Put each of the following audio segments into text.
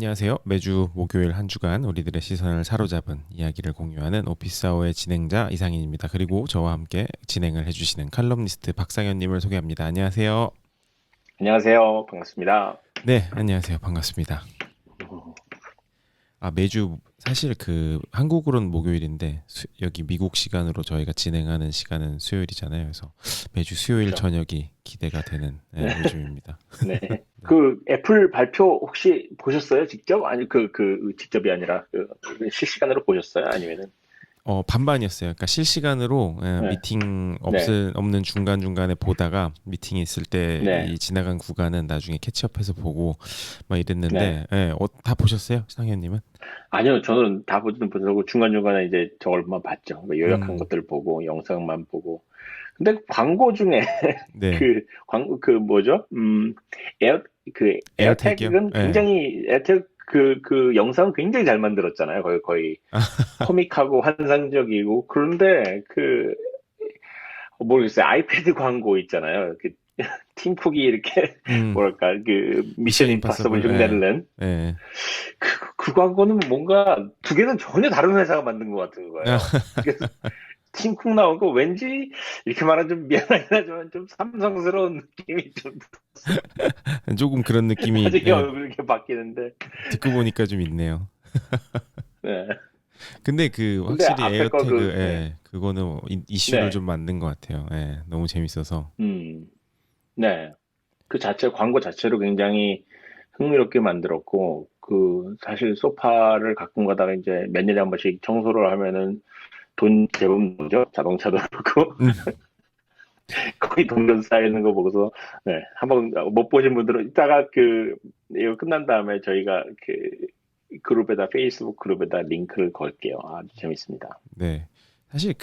안녕하세요. 매주 목요일 한 주간 우리들의 시선을 사로잡은 이야기를 공유하는 오피스아워의 진행자 이상인입니다. 그리고 저와 함께 진행을 해주시는 칼럼니스트 박상현님을 소개합니다. 안녕하세요. 안녕하세요. 반갑습니다. 네, 안녕하세요. 반갑습니다. 매주 사실 한국으로는 목요일인데 여기 미국 시간으로 저희가 진행하는 시간은 수요일이잖아요. 그래서 매주 수요일 그렇죠. 저녁이 기대가 되는 요즘입니다. 네. 네. 그 애플 발표 혹시 보셨어요? 직접? 아니 직접이 아니라 실시간으로 보셨어요? 아니면은 반반이었어요. 그러니까 실시간으로 네. 미팅 네. 없는 중간중간에 보다가 미팅이 있을 때 네. 이 지나간 구간은 나중에 캐치업해서 보고 막 네. 이랬는데 다 보셨어요? 상현님은? 아니요. 저는 다 보지는 못하고 중간중간에 이제 저걸만 봤죠. 뭐 요약한 음, 것들 보고 영상만 보고. 근데 광고 중에 네. 그 광고 그 뭐죠? 에어 에어택이요? 에어택은 네. 굉장히 에어택 그 영상 굉장히 잘 만들었잖아요. 거의 코믹하고 환상적이고 그런데 모르겠어요. 아이패드 광고 있잖아요. 팀쿡이 이렇게 음, 뭐랄까 미션 미션 임파서블 임파서블, 흉내를 낸 예. 그 광고는 뭔가 두 개는 전혀 다른 회사가 만든 것 같은 거예요. 그래서 팀쿡 나온 거 왠지 이렇게 말하면 좀 미안하긴 하지만 좀 삼성스러운 느낌이 좀 조금 그런 느낌이 나중에 얼굴 이렇게 바뀌는데 듣고 보니까 좀 있네요. 네. 근데 근데 확실히 앞에 거 그거는 이슈를 네. 좀 만든 것 같아요. 예, 너무 재밌어서. 음, 네. 그 광고 자체로 굉장히 흥미롭게 만들었고, 사실 소파를 가끔 가다가 이제 몇 년에 한 번씩 청소를 하면은 돈 제법 나오죠? 자동차도 그렇고. 음, 거의 동전 쌓이는 거 보고서, 네. 한번 못 보신 분들은 이따가 이거 끝난 다음에 저희가 페이스북 그룹에다 링크를 걸게요. 아주 재밌습니다. 네. 사실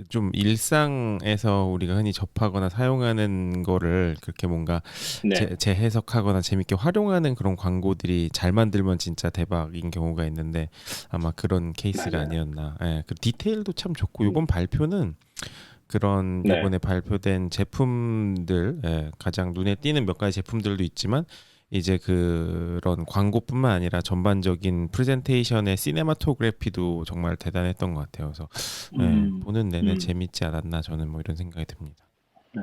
좀 일상에서 우리가 흔히 접하거나 사용하는 거를 그렇게 뭔가 네. 재해석하거나 재밌게 활용하는 그런 광고들이 잘 만들면 진짜 대박인 경우가 있는데 아마 그런 케이스가 맞아요. 아니었나. 예, 그 디테일도 참 좋고 음, 이번 발표는 그런 네. 요번에 발표된 제품들 가장 눈에 띄는 몇 가지 제품들도 있지만 이제 그런 광고뿐만 아니라 전반적인 프레젠테이션의 시네마토그래피도 정말 대단했던 것 같아요. 그래서 음, 보는 내내 음, 재밌지 않았나 저는 뭐 이런 생각이 듭니다. 네.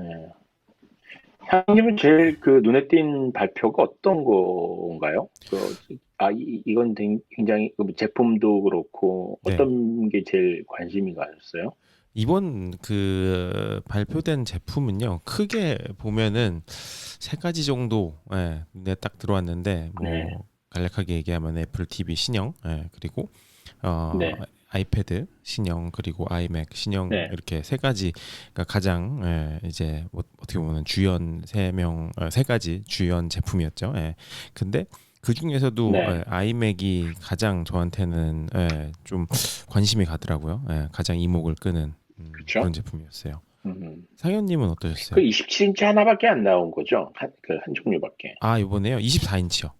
향님은 제일 눈에 띈 발표가 어떤 건가요? 이건 굉장히 제품도 그렇고 네. 어떤 게 제일 관심이 가셨어요? 이번 발표된 제품은요, 크게 보면은 세 가지 정도 눈에 딱 들어왔는데 네, 뭐 간략하게 얘기하면 애플 TV 신형, 그리고 어, 네, 아이패드 신형 그리고 아이맥 신형 네, 이렇게 세 가지가 가장 이제 뭐 어떻게 보면 주연 세 가지 주연 제품이었죠. 근데 그 중에서도 네, 아이맥이 가장 저한테는 좀 관심이 가더라고요. 가장 이목을 끄는 그런 그렇죠. 제품이었어요. 음, 상현님은 그 어떠셨어요? 27인치 하나밖에 안 나온 거죠? 한 종류밖에. 이번에요? 24인치요.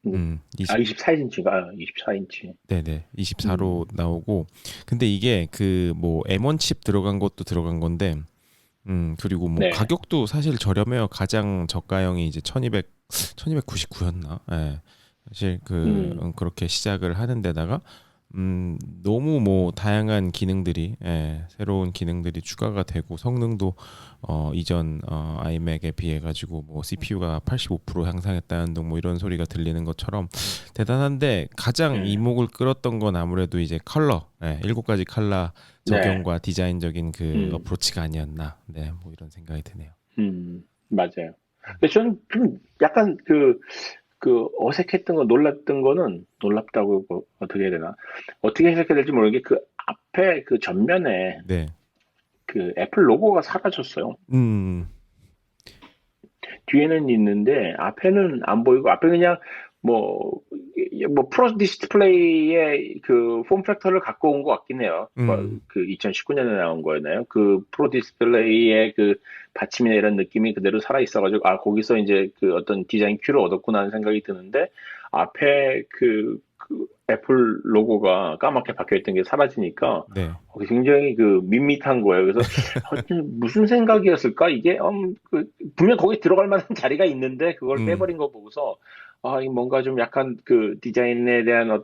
음, 24인치가 24인치. 네네. 24로 음, 나오고 근데 이게 뭐 M1 칩 들어간 것도 들어간 건데 그리고 뭐 네, 가격도 사실 저렴해요. 가장 저가형이 이제 1299였나? 예. 사실 음, 그렇게 시작을 하는 데다가 너무 뭐 다양한 기능들이 새로운 기능들이 추가가 되고 성능도 이전 아이맥에 비해 가지고 뭐 CPU가 85% 향상했다는 등 뭐 이런 소리가 들리는 것처럼 대단한데 가장 네, 이목을 끌었던 건 아무래도 이제 컬러, 일곱 가지 컬러 네, 적용과 디자인적인 그 음, 어프로치가 아니었나. 네, 뭐 이런 생각이 드네요. 맞아요. 근데 저는 좀 약간 어색했던 거, 놀랍다고, 어떻게 해야 되나. 어떻게 해석해야 될지 모르겠는데, 앞에 전면에 네. 애플 로고가 사라졌어요. 음, 뒤에는 있는데, 앞에는 안 보이고, 앞에 그냥, 뭐, 프로 디스플레이의 폼 팩터를 갖고 온 것 같긴 해요. 2019년에 나온 거였나요? 프로 디스플레이의 받침이나 이런 느낌이 그대로 살아있어가지고, 거기서 이제 어떤 디자인 큐를 얻었구나 하는 생각이 드는데, 앞에 애플 로고가 까맣게 박혀있던 게 사라지니까, 네. 굉장히 밋밋한 거예요. 그래서 무슨 생각이었을까? 이게 분명 거기 들어갈 만한 자리가 있는데 그걸 음, 빼버린 거 보고서 이 뭔가 좀 약간 그 디자인에 대한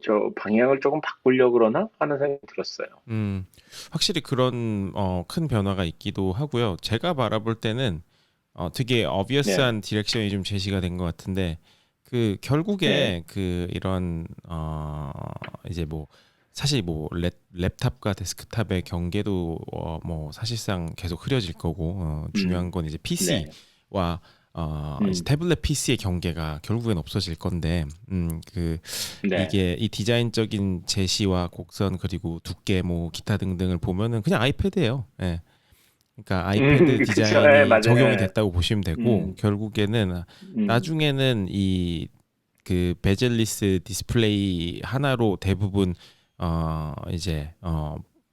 저 방향을 조금 바꾸려고 그러나 하는 생각이 들었어요. 음, 확실히 그런 큰 변화가 있기도 하고요. 제가 바라볼 때는 되게 네, obvious한 디렉션이 좀 제시가 된 것 같은데 그 네, 결국에 그 이런 이제 뭐 사실 뭐 랩탑과 데스크탑의 경계도 뭐 사실상 계속 흐려질 거고 중요한 음, 건 이제 네, PC와 이제 음, 태블릿 PC의 경계가 결국엔 없어질 건데 그 네. 이게 이 디자인적인 제시와 곡선 그리고 두께 뭐 기타 등등을 보면은 그냥 아이패드예요. 예. 그러니까 아이패드 그쵸, 예, 디자인이 맞아요. 적용이 예. 됐다고 보시면 되고 음, 결국에는 음, 나중에는 이 그 베젤리스 디스플레이 하나로 대부분 이제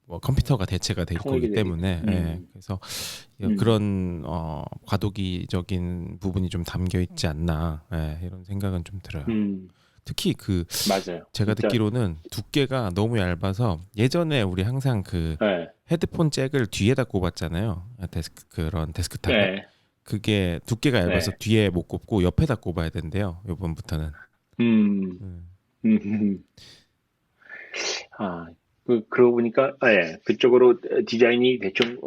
뭐 컴퓨터가 대체가 될 거기 통일이 되겠죠. 때문에 그래서 음, 그런 과도기적인 부분이 좀 담겨 있지 않나 이런 생각은 좀 들어요. 음, 특히 그 맞아요. 제가 진짜, 듣기로는 두께가 너무 얇아서 예전에 우리 항상 그 예, 헤드폰 잭을 뒤에다 꼽았잖아요. 그런 데스크탑에. 예, 그게 두께가 얇아서 네. 뒤에 못 꼽고 옆에다 꼽아야 된대요. 요번부터는. 음, 음. 음, 아, 그러고 보니까, 예, 그쪽으로 디자인이 대충,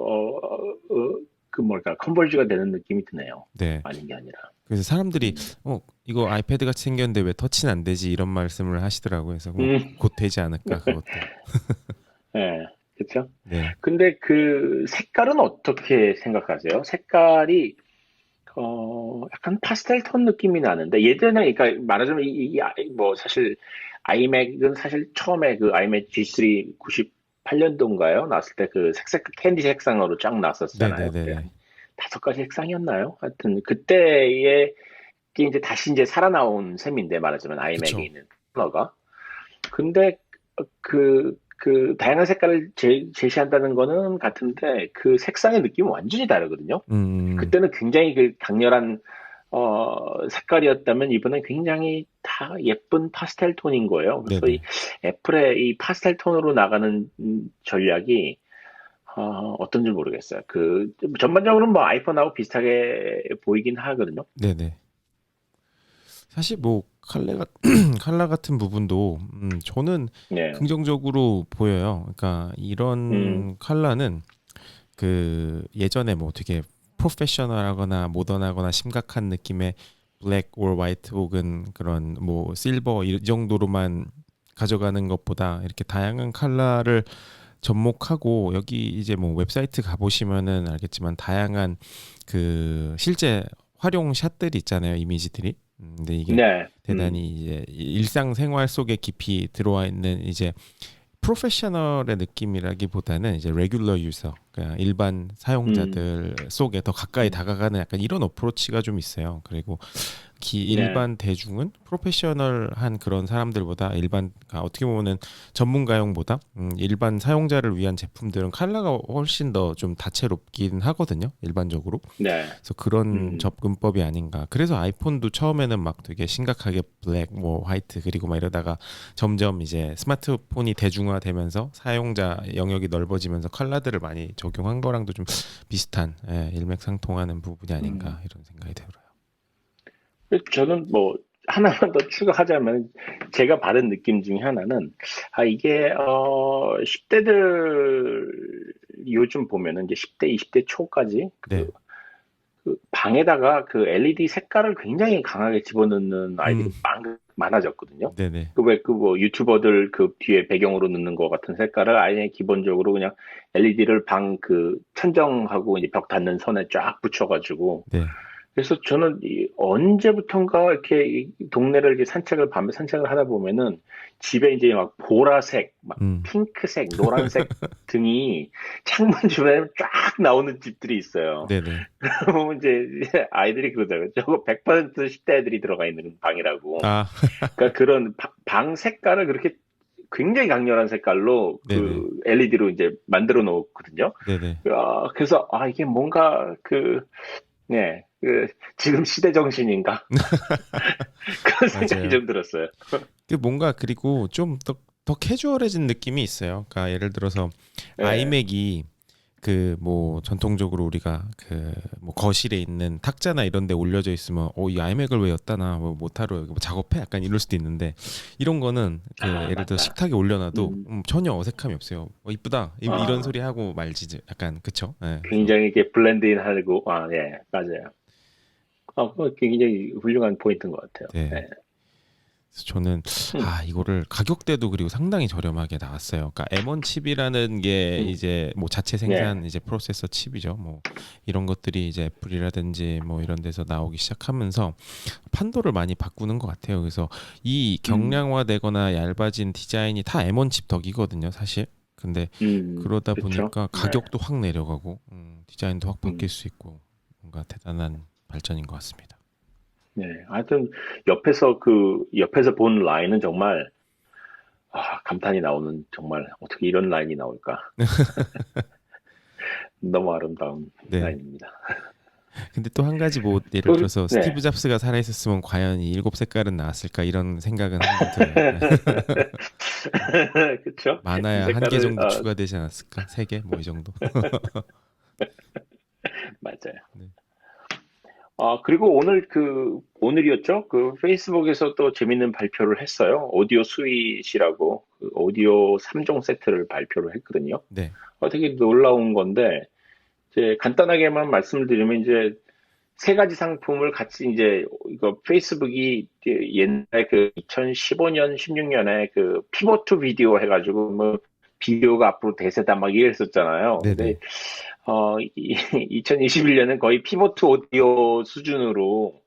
그 뭘까, 컨버지가 되는 느낌이 드네요. 네. 아닌 게 아니라. 그래서 사람들이 음, 이거 아이패드 같이 생겼는데 왜 터치는 안 되지 이런 말씀을 하시더라고요. 그래서 뭐 음, 곧 되지 않을까 그것도. 예, 그쵸? 네. 근데 그 색깔은 어떻게 생각하세요? 색깔이, 약간 파스텔 톤 느낌이 나는데, 예전에, 그러니까 말하자면, 뭐, 사실, 아이맥은 사실 처음에 그 아이맥 G3 98년도인가요? 나왔을 때 그 색색, 캔디 색상으로 쫙 나왔었잖아요. 그때 네네네네. 한 5가지 색상이었나요? 하여튼, 그때에, 게 이제 다시 이제 살아나온 셈인데, 말하자면 아이맥에 그쵸. 있는 컬러가. 근데 그 다양한 색깔을 제시한다는 거는 같은데 그 색상의 느낌은 완전히 다르거든요. 음, 그때는 굉장히 그 강렬한 색깔이었다면 이번엔 굉장히 다 예쁜 파스텔 톤인 거예요. 그래서 이 네네. 애플의 이 파스텔 톤으로 나가는 전략이 어떤지 모르겠어요. 그 전반적으로는 뭐 아이폰하고 비슷하게 보이긴 하거든요. 네네. 사실 뭐 칼라 같은 부분도 저는 네, 긍정적으로 보여요. 그러니까 음, 이런 칼라는 그 예전에 뭐 되게 프로페셔널하거나 모던하거나 심각한 느낌의 블랙 or 화이트 혹은 그런 뭐 실버 이 정도로만 가져가는 것보다 이렇게 다양한 컬러를 접목하고 여기 이제 뭐 웹사이트 가보시면은 알겠지만 다양한 그 실제 활용 샷들이 있잖아요 이미지들이 근데 이게 네, 대단히 이제 일상생활 속에 깊이 들어와 있는 이제 프로페셔널의 느낌이라기보다는 이제 레귤러 유저, 그냥 일반 음, 사용자들 속에 더 가까이 음, 다가가는 약간 이런 어프로치가 좀 있어요. 그리고 네, 일반 대중은 프로페셔널한 그런 사람들보다 그러니까 어떻게 보면은 전문가용보다 일반 사용자를 위한 제품들은 컬러가 훨씬 더 좀 다채롭긴 하거든요. 일반적으로. 네, 그래서 그런 음, 접근법이 아닌가. 그래서 아이폰도 처음에는 막 되게 심각하게 블랙, 뭐 화이트 그리고 막 이러다가 점점 이제 스마트폰이 대중화되면서 사용자 영역이 넓어지면서 컬러들을 많이 적용한 거랑도 좀 비슷한 일맥상통하는 부분이 아닌가 음. 이런 생각이 들어요. 저는 뭐 하나만 더 추가하자면 제가 받은 느낌 중에 하나는 이게 10대들 요즘 보면은 이제 10대, 20대 초까지 네. 그 방에다가 그 LED 색깔을 굉장히 강하게 집어넣는 아이들이 음. 많아졌거든요. 네네. 그 왜 그 뭐 유튜버들 그 뒤에 배경으로 넣는 것 같은 색깔을 아예 기본적으로 그냥 LED를 방 그 천정하고 이제 벽 닿는 선에 쫙 붙여가지고 네. 그래서 저는 언제부턴가 이렇게 이 동네를 이렇게 밤에 산책을 하다 보면은 집에 이제 막 보라색, 막 음. 핑크색, 노란색 등이 창문 주변에 쫙 나오는 집들이 있어요. 네네. 그러면 이제 아이들이 그러더라고요. 저거 100% 10대 애들이 들어가 있는 방이라고. 아. 그러니까 그런 방 색깔을 그렇게 굉장히 강렬한 색깔로 네네. 그 LED로 이제 만들어 놓거든요. 네네. 그래서 이게 뭔가 네, 지금 시대 정신인가? 그런 생각이 맞아요. 좀 들었어요. 그 뭔가 그리고 좀 더 캐주얼해진 느낌이 있어요. 그러니까 예를 들어서 예, 아이맥이 그 뭐 전통적으로 우리가 그 뭐 거실에 있는 탁자나 이런 데 올려져 있으면 이 아이맥을 왜 엿다 놔? 뭐 못하러 여기 뭐 작업해? 약간 이럴 수도 있는데 이런 거는 그 예를 들어 맞다. 식탁에 올려놔도 음, 전혀 어색함이 없어요. 이쁘다. 이런 아, 소리 하고 말지. 약간 그쵸? 예. 그래서 굉장히 이렇게 블렌드인 하고, 예, 맞아요. 그거 굉장히 훌륭한 포인트인 것 같아요. 네. 예. 그래서 저는 음, 이거를 가격대도 그리고 상당히 저렴하게 나왔어요. 그러니까 M1 칩이라는 게 음, 이제 뭐 자체 예, 생산 이제 프로세서 칩이죠. 뭐 이런 것들이 이제 애플이라든지 뭐 이런 데서 나오기 시작하면서 판도를 많이 바꾸는 것 같아요. 그래서 이 경량화되거나 얇아진 디자인이 다 M1 칩 덕이거든요, 사실. 근데 그러다 그쵸. 보니까 네, 가격도 확 내려가고 디자인도 확 바뀔 음, 수 있고 뭔가 대단한 발전인 것 같습니다. 네. 하여튼, 옆에서 본 라인은 정말, 감탄이 나오는, 정말, 어떻게 이런 라인이 나올까. 너무 아름다운 네. 라인입니다. 근데 또 한 가지 뭐 예를 들어서 스티브 네. 잡스가 살아 있었으면 과연 이 일곱 색깔은 나왔을까 이런 생각은 한번 들어요. 그쵸? 이 많아야 한 개 색깔을, 정도 추가되지 않았을까? 세 개? 뭐 이 정도. 맞아요. 네. 그리고 오늘이었죠? 그 페이스북에서 또 재밌는 발표를 했어요. 오디오 스윗이라고, 그 오디오 3종 세트를 발표를 했거든요. 네. 되게 놀라운 건데, 이제 간단하게만 말씀을 드리면 이제 세 가지 상품을 같이 이제 이거 페이스북이 옛날 그 2015년, 16년에 그 피보트 비디오 해가지고 뭐 비디오가 앞으로 대세다 막 이랬었잖아요. 근데 네네. 2021년은 거의 피보트 오디오 수준으로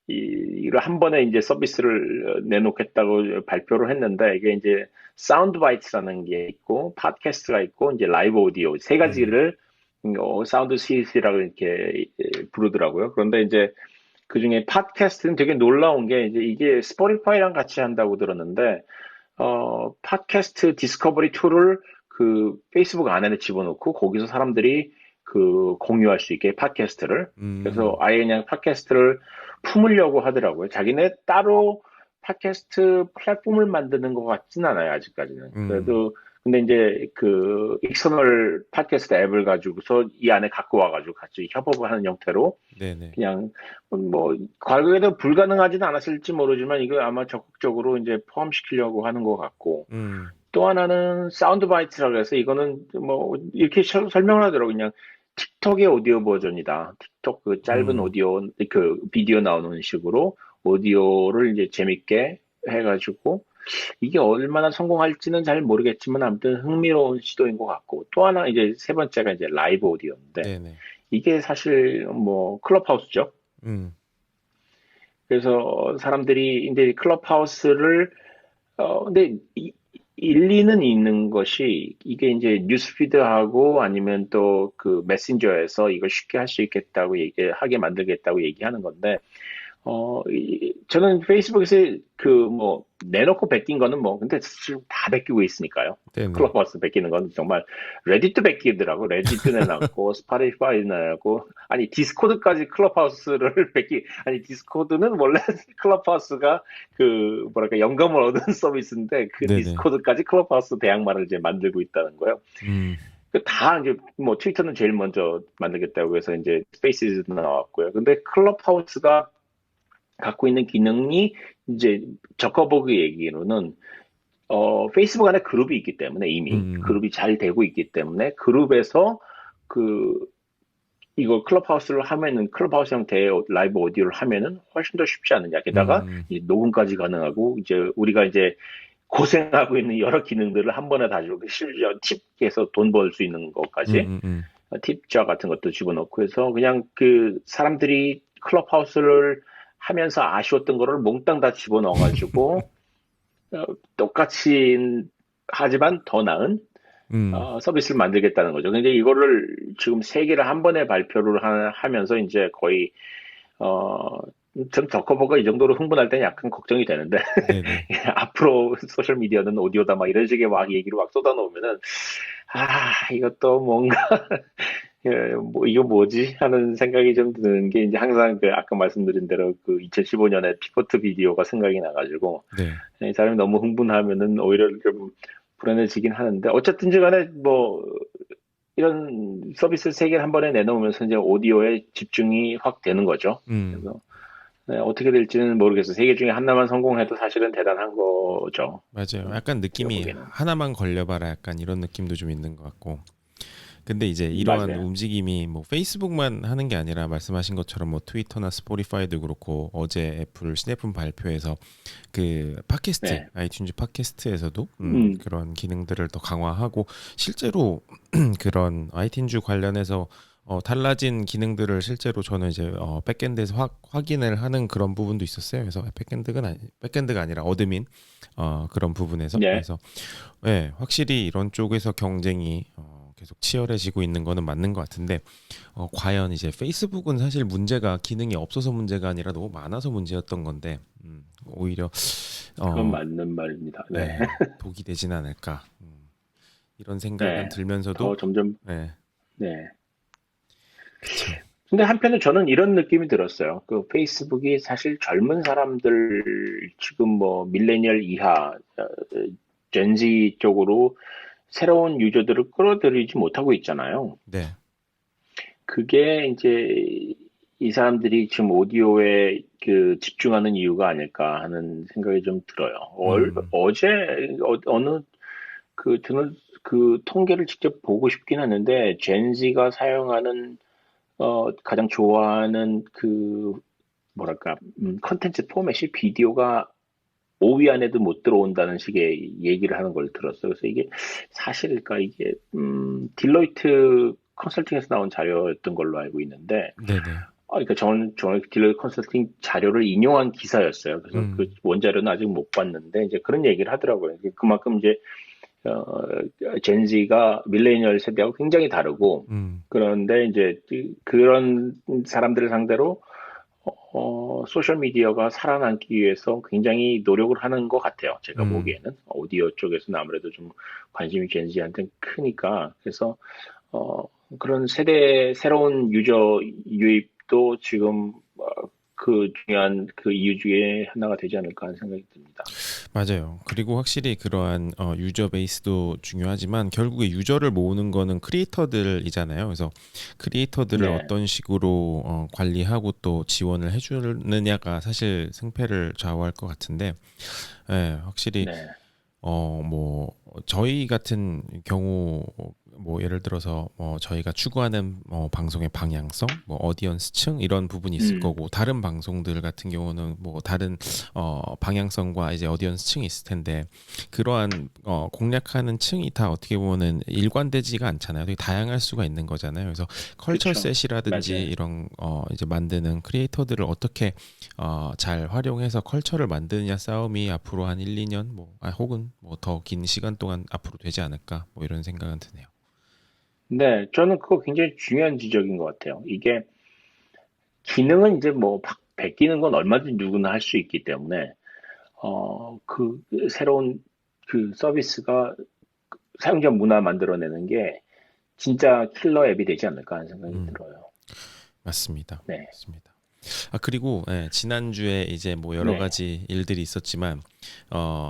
이를 한 번에 이제 서비스를 내놓겠다고 발표를 했는데 이게 이제 사운드 바이트라는 게 있고 팟캐스트가 있고 이제 라이브 오디오 세 음. 가지를 사운드 스윗이라고 이렇게 부르더라고요. 그런데 이제 그 중에 팟캐스트는 되게 놀라운 게 이게 스포티파이랑 같이 한다고 들었는데 팟캐스트 디스커버리 툴을 그 페이스북 안에 집어넣고 거기서 사람들이 그 공유할 수 있게 팟캐스트를 그래서 음. 아예 그냥 팟캐스트를 품으려고 하더라고요. 자기네 따로 팟캐스트 플랫폼을 만드는 것 같진 않아요, 아직까지는. 음. 그래도 근데 이제 그 익스터널 팟캐스트 앱을 가지고서 이 안에 갖고 와가지고 같이 협업을 하는 형태로 네네. 그냥 뭐 과거에도 불가능하지는 않았을지 모르지만 이거 아마 적극적으로 이제 포함시키려고 하는 것 같고 음. 또 하나는 사운드 바이트라고 해서 이거는 뭐 이렇게 설명을 하더라고요. 그냥 틱톡의 오디오 버전이다. 틱톡 그 짧은 음. 오디오 그 비디오 나오는 식으로 오디오를 이제 재밌게 해가지고 이게 얼마나 성공할지는 잘 모르겠지만 아무튼 흥미로운 시도인 것 같고 또 하나 이제 세 번째가 이제 라이브 오디오인데 네네. 이게 사실 뭐 클럽하우스죠. 음. 그래서 사람들이 이제 클럽하우스를 근데 일리는 있는 것이 이게 이제 뉴스피드하고 아니면 또 그 메신저에서 이걸 쉽게 할 수 있겠다고 하게 만들겠다고 얘기하는 건데 저는 페이스북에서 그 뭐 내놓고 베낀 거는 뭐 근데 지금 다 베끼고 있으니까요. 네네. 클럽하우스 베끼는 건 정말 레딧도 베끼더라고. 레딧도 내놨고 스파티파이 내놨고 아니 디스코드까지 클럽하우스를 아니 디스코드는 원래 클럽하우스가 그 뭐랄까 영감을 얻은 서비스인데 그 네네. 디스코드까지 클럽하우스 대항마를 이제 만들고 있다는 거예요. 음. 다 이제 뭐 트위터는 제일 먼저 만들겠다고 해서 이제 스페이스도 나왔고요. 근데 클럽하우스가 갖고 있는 기능이 이제 저커버그 얘기로는 페이스북 안에 그룹이 있기 때문에 이미 음. 그룹이 잘 되고 있기 때문에 그룹에서 그 이거 클럽하우스를 하면은 클럽하우스 형태의 라이브 오디오를 하면은 훨씬 더 쉽지 않느냐. 게다가 음. 이제 녹음까지 가능하고 이제 우리가 이제 고생하고 있는 여러 기능들을 한 번에 다 주고 심지어 팁에서 돈 벌 수 있는 것까지 음. 팁자 같은 것도 집어넣고 해서 그냥 그 사람들이 클럽하우스를 하면서 아쉬웠던 거를 몽땅 다 집어넣어가지고 똑같이 하지만 더 나은 음. 서비스를 만들겠다는 거죠. 근데 이거를 지금 세 개를 한 번에 발표를 하면서 이제 거의 어, 전 저커버가 이 정도로 흥분할 때는 약간 걱정이 되는데 네네. 앞으로 소셜 미디어는 오디오다 막 이런 식의 막 얘기를 막 쏟아놓으면은 이것도 뭔가 뭐 이거 뭐지 하는 생각이 좀 드는 게 이제 항상 그 아까 말씀드린 대로 그 2015년에 피포트 비디오가 생각이 나가지고 네. 이 사람이 너무 흥분하면은 오히려 좀 불안해지긴 하는데 어쨌든지 간에 뭐 이런 서비스 세 개를 한 번에 내놓으면서 이제 오디오에 집중이 확 되는 거죠. 음. 그래서 네, 어떻게 될지는 모르겠어요. 세 개 중에 하나만 성공해도 사실은 대단한 거죠. 맞아요. 약간 제가 느낌이 보기에는. 하나만 걸려봐라 약간 이런 느낌도 좀 있는 것 같고. 근데 이제 이러한 맞아요. 움직임이 뭐 페이스북만 하는 게 아니라 말씀하신 것처럼 뭐 트위터나 스포티파이도 그렇고 어제 애플 신제품 발표에서 그 팟캐스트 네. 아이튠즈 팟캐스트에서도 음, 그런 기능들을 더 강화하고 실제로 그런 아이튠즈 관련해서 달라진 기능들을 실제로 저는 이제 백엔드에서 확인을 하는 그런 부분도 있었어요. 그래서 백엔드가 아니라 어드민 그런 부분에서 네. 그래서 네, 확실히 이런 쪽에서 경쟁이 계속 치열해지고 있는 거는 맞는 것 같은데 과연 이제 페이스북은 사실 문제가 기능이 없어서 문제가 아니라 너무 많아서 문제였던 건데 오히려 그건 어, 맞는 말입니다. 네. 네, 독이 되진 않을까 이런 생각은 네. 들면서도 더 점점, 네, 네. 그쵸. 근데 한편으로 저는 이런 느낌이 들었어요. 그 페이스북이 사실 젊은 사람들, 지금 뭐 밀레니얼 이하, 젠지 쪽으로 새로운 유저들을 끌어들이지 못하고 있잖아요. 네, 그게 이제 이 사람들이 지금 오디오에 그 집중하는 이유가 아닐까 하는 생각이 좀 들어요. 음, 어제 어느 저는 그 통계를 직접 보고 싶긴 하는데 젠지가 사용하는 가장 좋아하는 그 뭐랄까 컨텐츠 포맷이 비디오가 5위 안에도 못 들어온다는 식의 얘기를 하는 걸 들었어요. 그래서 이게 사실일까? 이게 딜로이트 컨설팅에서 나온 자료였던 걸로 알고 있는데, 네, 네, 그러니까 저는 딜로이트 컨설팅 자료를 인용한 기사였어요. 그래서 그 음, 원자료는 아직 못 봤는데 이제 그런 얘기를 하더라고요. 그만큼 이제 어, 젠지가 밀레니얼 세대하고 굉장히 다르고 음, 그런데 이제 그런 사람들을 상대로 소셜 미디어가 살아남기 위해서 굉장히 노력을 하는 것 같아요. 제가 음. 보기에는 오디오 쪽에서는 아무래도 좀 관심이 젠지한테 크니까 그래서 어, 그런 세대 새로운 유저 유입도 지금 그 중요한 그 이유 중에 하나가 되지 않을까 하는 생각이 듭니다. 맞아요. 그리고 확실히 그러한 유저 베이스도 중요하지만 결국에 유저를 모으는 거는 크리에이터들이잖아요. 그래서 크리에이터들을 네, 어떤 식으로 관리하고 또 지원을 해주느냐가 사실 승패를 좌우할 것 같은데, 예, 확실히 네, 뭐 저희 같은 경우 뭐 예를 들어서 저희가 추구하는 방송의 방향성, 뭐 어디언스층 이런 부분이 있을 음, 거고 다른 방송들 같은 경우는 뭐 다른 방향성과 이제 어디언스층이 있을 텐데 그러한 공략하는 층이 다 어떻게 보면은 일관되지가 않잖아요. 되게 다양할 수가 있는 거잖아요. 그래서 그쵸, 컬처셋이라든지 맞아요. 이런 이제 만드는 크리에이터들을 어떻게 잘 활용해서 컬처를 만드느냐 싸움이 앞으로 한 1, 2년 뭐 혹은 뭐 더 긴 시간 동안 앞으로 되지 않을까 뭐 이런 생각은 드네요. 네, 저는 그거 굉장히 중요한 지적인 것 같아요. 이게 기능은 이제 뭐 막 베끼는 건 얼마든지 누구나 할 수 있기 때문에 그 새로운 그 서비스가 사용자 문화 만들어내는 게 진짜 킬러 앱이 되지 않을까 하는 생각이 음, 들어요. 맞습니다. 네, 맞습니다. 그리고 지난주에 이제 뭐 여러 네, 가지 일들이 있었지만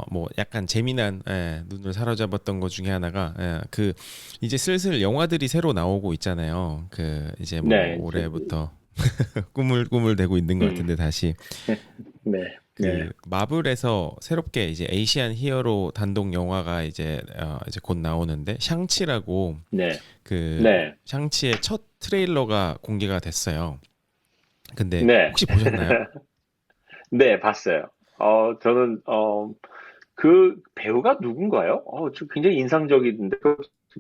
뭐 약간 재미난 눈을 사로잡았던 것 중에 하나가 그 이제 슬슬 영화들이 새로 나오고 있잖아요. 그 이제 뭐 네, 올해부터 꾸물꾸물 되고 있는 것 음, 같은데 다시 네, 네, 그 마블에서 새롭게 이제 에이시안 히어로 단독 영화가 이제 곧 나오는데 샹치라고 네, 그 네, 샹치의 첫 트레일러가 공개가 됐어요. 근데 네, 혹시 보셨나요? 네, 봤어요. 저는 그 배우가 누군가요? 저 굉장히 인상적인데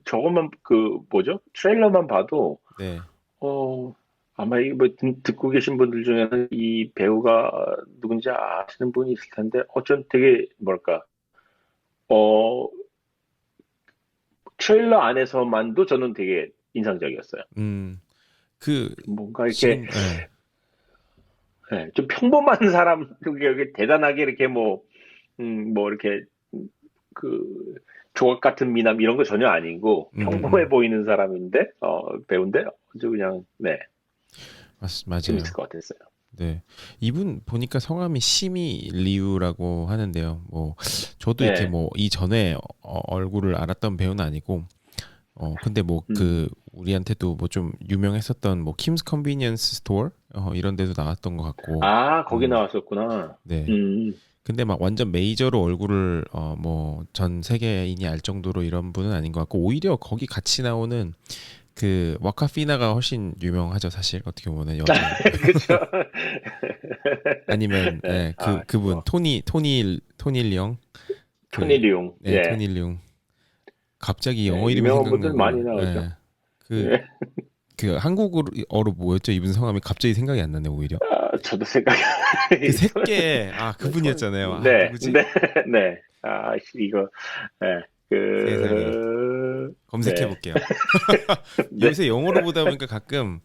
저것만 그 뭐죠? 트레일러만 봐도 네. 어, 아마 이뭐 듣고 계신 분들 중에는 이 배우가 누군지 아시는 분이 있을 텐데, 전 되게 뭐랄까, 어, 트레일러 안에서만도 저는 되게 인상적이었어요. 음. 그 뭔가 이렇게 지금 좀 평범한 사람, 이렇게 대단하게 이렇게 뭐 이렇게 그 조각 같은 미남 이런 거 전혀 아니고 평범해 음. 보이는 사람인데, 배우인데 아주 그냥 네 재밌을 맞아요. 것 같았어요. 네. 이분 보니까 성함이 시미 리우라고 하는데요. 뭐 저도 이렇게 네, 뭐 이전에 얼굴을 알았던 배우는 아니고 근데 뭐 음. 그 우리한테도 뭐 좀 유명했었던 뭐 킴스 컨비니언스 스토어 이런 데도 나왔던 것 같고. 아, 거기 음, 나왔었구나. 네. 음. 근데 막 완전 메이저로 얼굴을 뭐 전 세계인이 알 정도로 이런 분은 아닌 것 같고 오히려 거기 같이 나오는 그 와카피나가 훨씬 유명하죠 사실 어떻게 보면 여자 그쵸. 아니면 네. 예, 그분 뭐, 토니 리옹 그 토니 리옹. 네, 예. 토니 리옹 갑자기 영어 네, 이름이 유명한 분들 생각나고 많이 나오죠. 예. 그 예. 그 한국어로 뭐였죠? 이분 성함이 갑자기 생각이 안 나네 오히려. 저도 생각이 그 손, 새끼 그분이었잖아요. 네, 누구지? 네, 네. 이거, 네, 세상에 검색해 네, 볼게요. 네. 요새 영어로 보다 보니까 가끔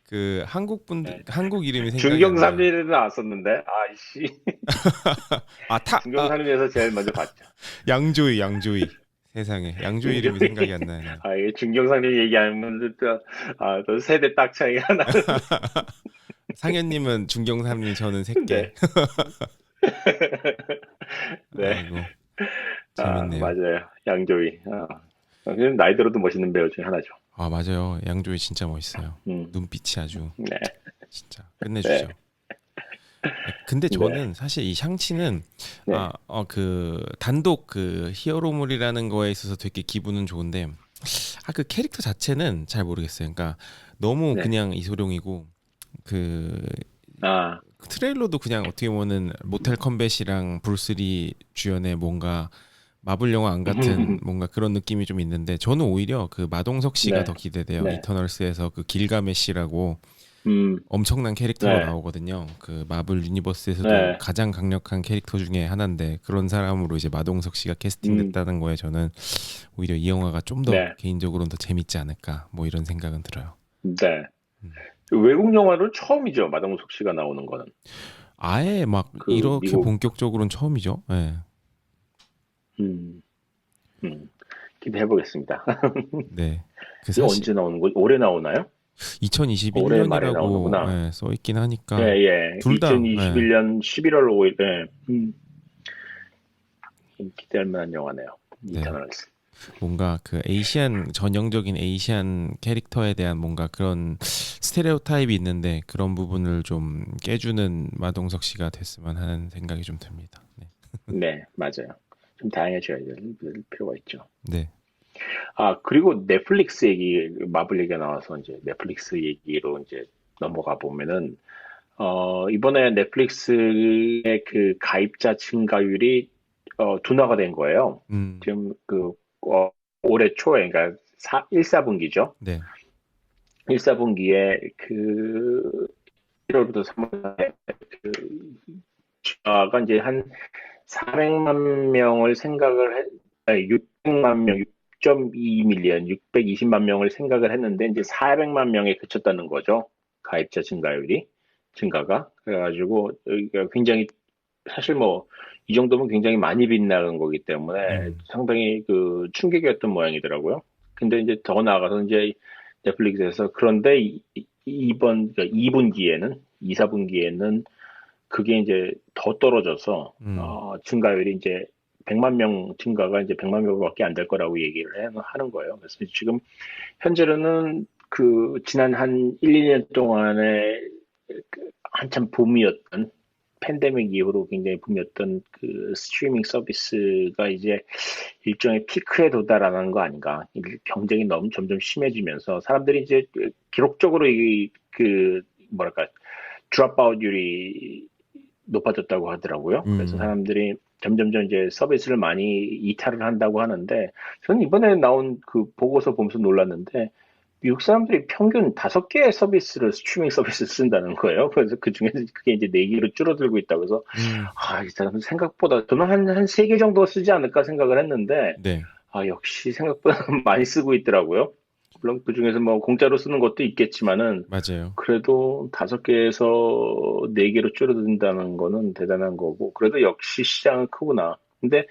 그 네. 한국 이름이 생각이 안 나요. 중경삼리에도 나왔었는데, 중경삼리에서 제일 먼저 봤죠. 양조위 세상에 양조위 이름이 중경이, 생각이 안 나요. 이게 중경삼리 얘기하면 또 세대 딱 차이가 나는데, 상현님은 중경삼리 저는 새끼. 네, 네. 아이고 재밌네요. 맞아요. 양조위. 그냥 나이 들어도 멋있는 배우 중에 하나죠. 아 맞아요. 양조위 진짜 멋있어요. 음, 눈빛이 아주 네, 진짜 네, 끝내주죠. 근데 네, 저는 사실 이 샹치는 네. 그 단독 그 히어로물이라는 거에 있어서 되게 기분은 좋은데 그 캐릭터 자체는 잘 모르겠어요. 그러니까 너무 네. 그냥 이소룡이고 그 아, 트레일러도 그냥 어떻게 보면은 모탈 컴뱃이랑 브루스리 주연의 뭔가 마블 영화 안 같은 뭔가 그런 느낌이 좀 있는데 저는 오히려 그 마동석 씨가 더 네, 기대돼요. 네, 이터널스에서 그 길가메시라고 음, 엄청난 캐릭터로 네, 나오거든요. 그 마블 유니버스에서도 네, 가장 강력한 캐릭터 중에 하나인데 그런 사람으로 이제 마동석 씨가 음, 캐스팅됐다는 거에 저는 오히려 이 영화가 좀 더 네, 개인적으로는 더 재밌지 않을까 뭐 이런 생각은 들어요. 네. 음. 외국 영화는 처음이죠. 마동석 씨가 나오는 거는. 아예 막 그 이렇게 미국, 본격적으로는 처음이죠. 네. 음, 음, 기대해 보겠습니다. 네. 그 이게 사실 언제 나오는 거? 올해 나오나요? 올해 말에 2021년이라고 나오는구나. 써 있긴 예, 하니까 예. 둘 다 2021년 11월 5일, 에 기대할 만한 영화네요. 네. 이터널스. 뭔가 그 에이시안 전형적인 에이시안 캐릭터에 대한 뭔가 그런 스테레오 타입이 있는데 그런 부분을 좀 깨주는 마동석 씨가 됐으면 하는 생각이 좀 듭니다. 네. 네, 맞아요. 좀 다양해져야 될 필요가 있죠. 네. 그리고 넷플릭스 얘기, 마블 얘기가 나와서 이제 넷플릭스 얘기로 이제 넘어가 보면은, 이번에 넷플릭스의 그 가입자 증가율이, 둔화가 된 거예요. 음. 지금 올해 초에, 그러니까 1, 4분기죠. 네. 1, 4분기에 1월부터 3월에 그, 가 이제 한 400만 명을 생각을 600만 명, 6.2밀리언, 620만 명을 생각을 했는데 이제 400만 명에 그쳤다는 거죠. 가입자 증가가. 그래가지고 굉장히 사실 뭐 이 정도면 굉장히 많이 빗나간 거기 때문에 음. 상당히 그 충격이었던 모양이더라고요. 근데 이제 더 나아가서 이제 넷플릭스에서 그런데 이번 그러니까 2분기에는 2, 4분기에는 그게 이제 더 떨어져서 음. 증가율이 이제 100만 명 증가가 이제 100만 명밖에 안 될 거라고 얘기를 하는 거예요. 그래서 지금 현재로는 그 지난 한 1, 2년 동안에 한참 붐이었던 팬데믹 이후로 굉장히 붐이었던 그 스트리밍 서비스가 이제 일종의 피크에 도달하는 거 아닌가. 이 경쟁이 너무 점점 심해지면서 사람들이 이제 기록적으로 그 뭐랄까 드랍아웃율이 높아졌다고 하더라고요. 그래서 음. 사람들이 점점점 이제 서비스를 많이 이탈을 한다고 하는데 저는 이번에 나온 그 보고서 보면서 놀랐는데 미국 사람들이 평균 5개의 서비스를 스트리밍 서비스 쓴다는 거예요. 그래서 그 중에서 그게 이제 4개로 줄어들고 있다고 해서 음. 이 사람은 생각보다 저는 한 3개 정도 쓰지 않을까 생각을 했는데 네. 역시 생각보다 많이 쓰고 있더라고요. 물론 그 중에서 뭐 공짜로 쓰는 것도 있겠지만은 맞아요. 그래도 5개에서 4개로 줄어든다는 거는 대단한 거고 그래도 역시 시장은 크구나. 근데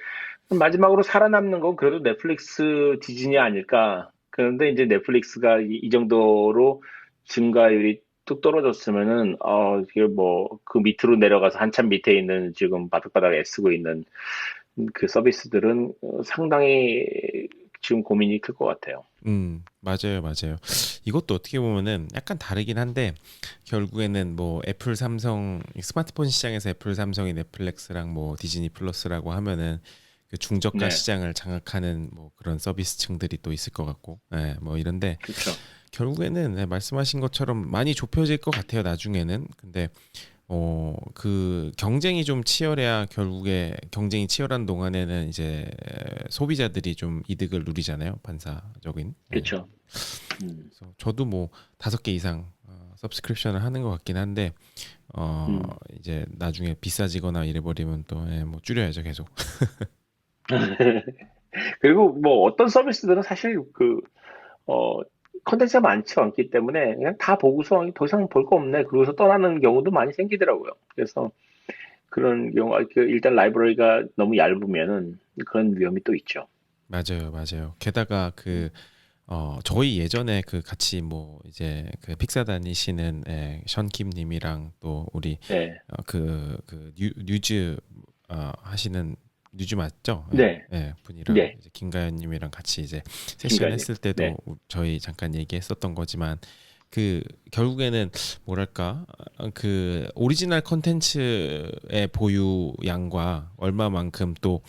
마지막으로 살아남는 건 그래도 넷플릭스 디즈니 아닐까. 그런데 이제 넷플릭스가 이 정도로 증가율이 뚝 떨어졌으면은, 이게 뭐, 그 밑으로 내려가서 한참 밑에 있는 지금 바닥바닥 애쓰고 있는 그 서비스들은 상당히 지금 고민이 클 것 같아요. 맞아요, 맞아요. 이것도 어떻게 보면은 약간 다르긴 한데 결국에는 뭐 애플, 삼성 스마트폰 시장에서 애플, 삼성이 넷플릭스랑 뭐 디즈니 플러스라고 하면은 그 중저가 네, 시장을 장악하는 뭐 그런 서비스층들이 또 있을 것 같고, 예, 뭐 이런데 그렇죠. 결국에는 네, 말씀하신 것처럼 많이 좁혀질 것 같아요, 나중에는. 근데 그 경쟁이 좀 치열해야 결국에 경쟁이 치열한 동안에는 이제 소비자들이 좀 이득을 누리잖아요, 반사적인. 예. 그렇죠. 음, 그래서 저도 뭐 5개 이상 서브스크립션을 하는 것 같긴 한데 어 음. 이제 나중에 비싸지거나 이래버리면 또 뭐 줄여야죠 계속. 그리고 뭐 어떤 서비스들은 사실 어, 컨텐츠가 많기 때문에 그냥 다 보고서 더 이상 볼 거 없네. 그러고서 떠나는 경우도 많이 생기더라고요. 그래서 그런 경우, 일단 라이브러리가 너무 얇으면은 그런 위험이 또 있죠. 맞아요, 맞아요. 게다가 음, 저희 예전에 그 같이 뭐 이제 그 픽사 다니시는 션킴 님이랑 또 우리 네, 뉴즈 하시는 뉴즈 맞죠? 예, 네, 예, 분이랑 네, 이제 김가연 님이랑 같이 이제 세션 김가님. 했을 때도 네, 저희 잠깐 얘기했었던 거지만 그 결국에는 뭐랄까 그 오리지널 컨텐츠의 보유량과 얼마만큼 또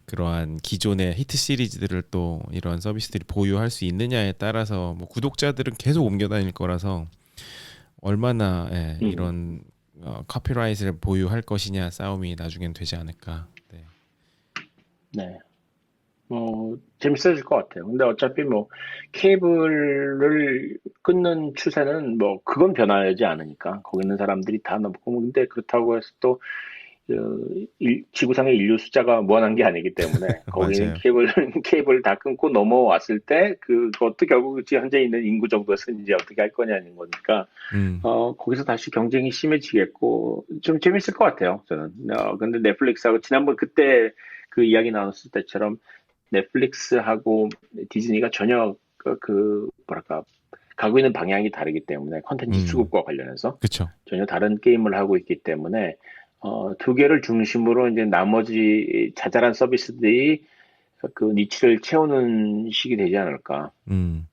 그러한 기존의 히트 시리즈들을 또 이러한 서비스들이 보유할 수 있느냐에 따라서 뭐 구독자들은 계속 옮겨 다닐 거라서 얼마나 음, 이런 카피라이트를 보유할 것이냐 싸움이 나중엔 되지 않을까. 네. 네. 재밌어질 것 같아요. 근데 어차피 뭐 케이블을 끊는 추세는 뭐 그건 변하지 않으니까 거기 있는 사람들이 다 넘고 뭐 근데 그렇다고 해서 또 지구상의 인류 숫자가 무한한 게 아니기 때문에 거기는 맞아요. 케이블 다 끊고 넘어왔을 때 그것도 결국 지금 현재 있는 인구 정도에서 이제 어떻게 할 거냐는 거니까 음, 거기서 다시 경쟁이 심해지겠고 좀 재밌을 것 같아요. 저는. 근데 넷플릭스하고 지난번 그때 그 이야기 나눴을 때처럼 넷플릭스하고 디즈니가 전혀 뭐랄까 가고 있는 방향이 다르기 때문에 컨텐츠 음, 수급과 관련해서 그쵸. 전혀 다른 게임을 하고 있기 때문에 두 개를 중심으로 이제 나머지 자잘한 서비스들이 그 니치를 채우는 식이 되지 않을까 음,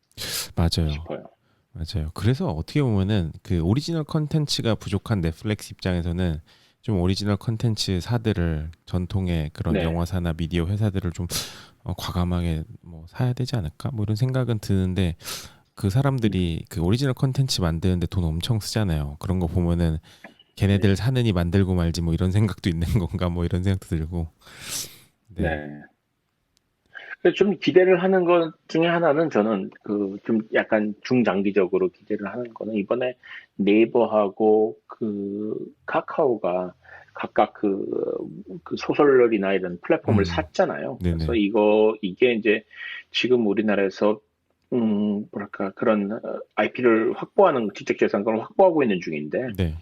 맞아요. 싶어요. 맞아요. 그래서 어떻게 보면은 그 오리지널 컨텐츠가 부족한 넷플릭스 입장에서는 좀 오리지널 컨텐츠사들을 전통의 그런 네, 영화사나 미디어 회사들을 좀 과감하게 뭐 사야 되지 않을까? 뭐 이런 생각은 드는데 그 음, 사람들이 그 오리지널 컨텐츠 만드는데 돈 엄청 쓰잖아요. 그런 거 보면은 네, 걔네들 사느니 만들고 말지 뭐 이런 생각도 있는 건가 뭐 이런 생각도 들고. 네. 네. 그래서 좀 기대를 하는 것 중에 하나는 저는 좀 약간 중장기적으로 기대를 하는 거는 이번에 네이버하고 카카오가 각각 그 소설이나 이런 플랫폼을 음. 샀잖아요. 그래서 네네. 이게 이제 지금 우리나라에서 뭐랄까 그런 IP를 확보하는 지적재산권을 확보하고 있는 중인데 네.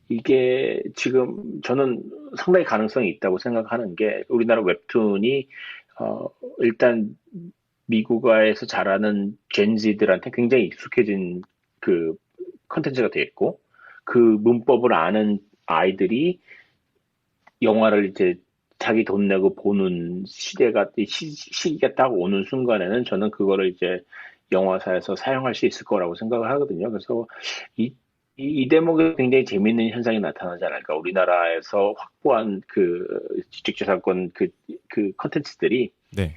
이게 지금 저는 상당히 가능성이 있다고 생각하는 게 우리나라 웹툰이 일단 미국에서 자라는 젠지들한테 굉장히 익숙해진 그 컨텐츠가 됐고 그 문법을 아는 아이들이 영화를 이제 자기 돈 내고 보는 시기가 딱 오는 순간에는 저는 그거를 이제 영화사에서 사용할 수 있을 거라고 생각을 하거든요. 그래서 이, 이 대목에 굉장히 재미있는 현상이 나타나지 않을까. 우리나라에서 확보한 지식재산권 그 컨텐츠들이 네.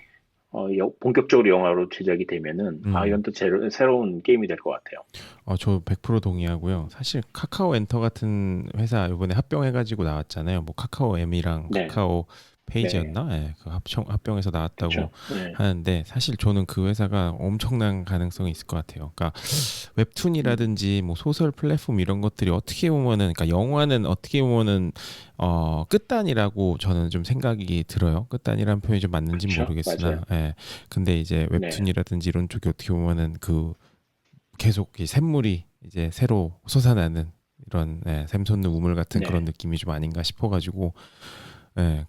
본격적으로 영화로 제작이 되면은, 음. 이건 또 새로운 게임이 될 것 같아요. 저 100% 동의하고요. 사실 카카오 엔터 같은 회사 이번에 합병해가지고 나왔잖아요. 뭐 카카오 M이랑 네, 카카오 네, 페이지였나? 예, 그 합병해서 나왔다고 그렇죠. 네, 하는데 사실 저는 그 회사가 엄청난 가능성이 있을 것 같아요. 그러니까 음, 웹툰이라든지 뭐 소설 플랫폼 이런 것들이 어떻게 보면은 그러니까 영화는 어떻게 보면은 끝단이라고 저는 좀 생각이 들어요. 끝단이라는 표현이 좀 맞는지 그렇죠. 모르겠으나 맞아요. 예. 근데 이제 네, 웹툰이라든지 이런 쪽이 어떻게 보면은 그 계속 이 샘물이 이제 새로 솟아나는 이런 샘 솟는 우물 같은 그런 네, 느낌이 좀 아닌가 싶어가지고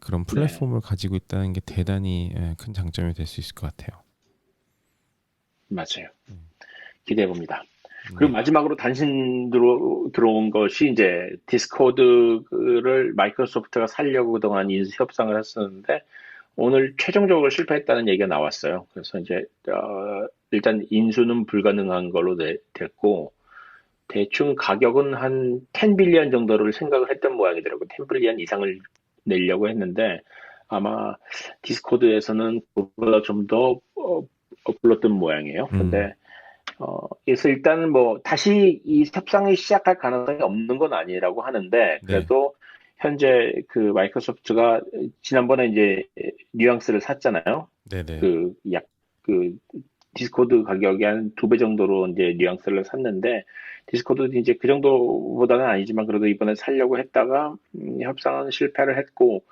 그런 네, 플랫폼을 가지고 있다는 게 대단히 큰 장점이 될 수 있을 것 같아요. 맞아요. 음, 기대해 봅니다. 그리고 네, 마지막으로 들어온 것이 이제 디스코드를 마이크로소프트가 살려고 그동안 인수 협상을 했었는데 오늘 최종적으로 실패했다는 얘기가 나왔어요. 그래서 이제 일단 인수는 불가능한 걸로 됐고 대충 가격은 한 10빌리언 정도를 생각을 했던 모양이더라고요. 10빌리언 이상을 내려고 했는데 아마 디스코드에서는 그보다 좀 더 불렀던 모양이에요. 근데 그래서 일단 뭐 다시 이 협상이 시작할 가능성이 없는 건 아니라고 하는데 네. 그래도 현재 그 마이크로소프트가 지난번에 이제 뉘앙스를 샀잖아요. 네네. 그 디스코드 가격이 한 2배 정도로 이제 뉘앙스를 샀는데 디스코드 이제 그 정도보다는 아니지만 그래도 이번에 살려고 했다가 협상은 실패를 했고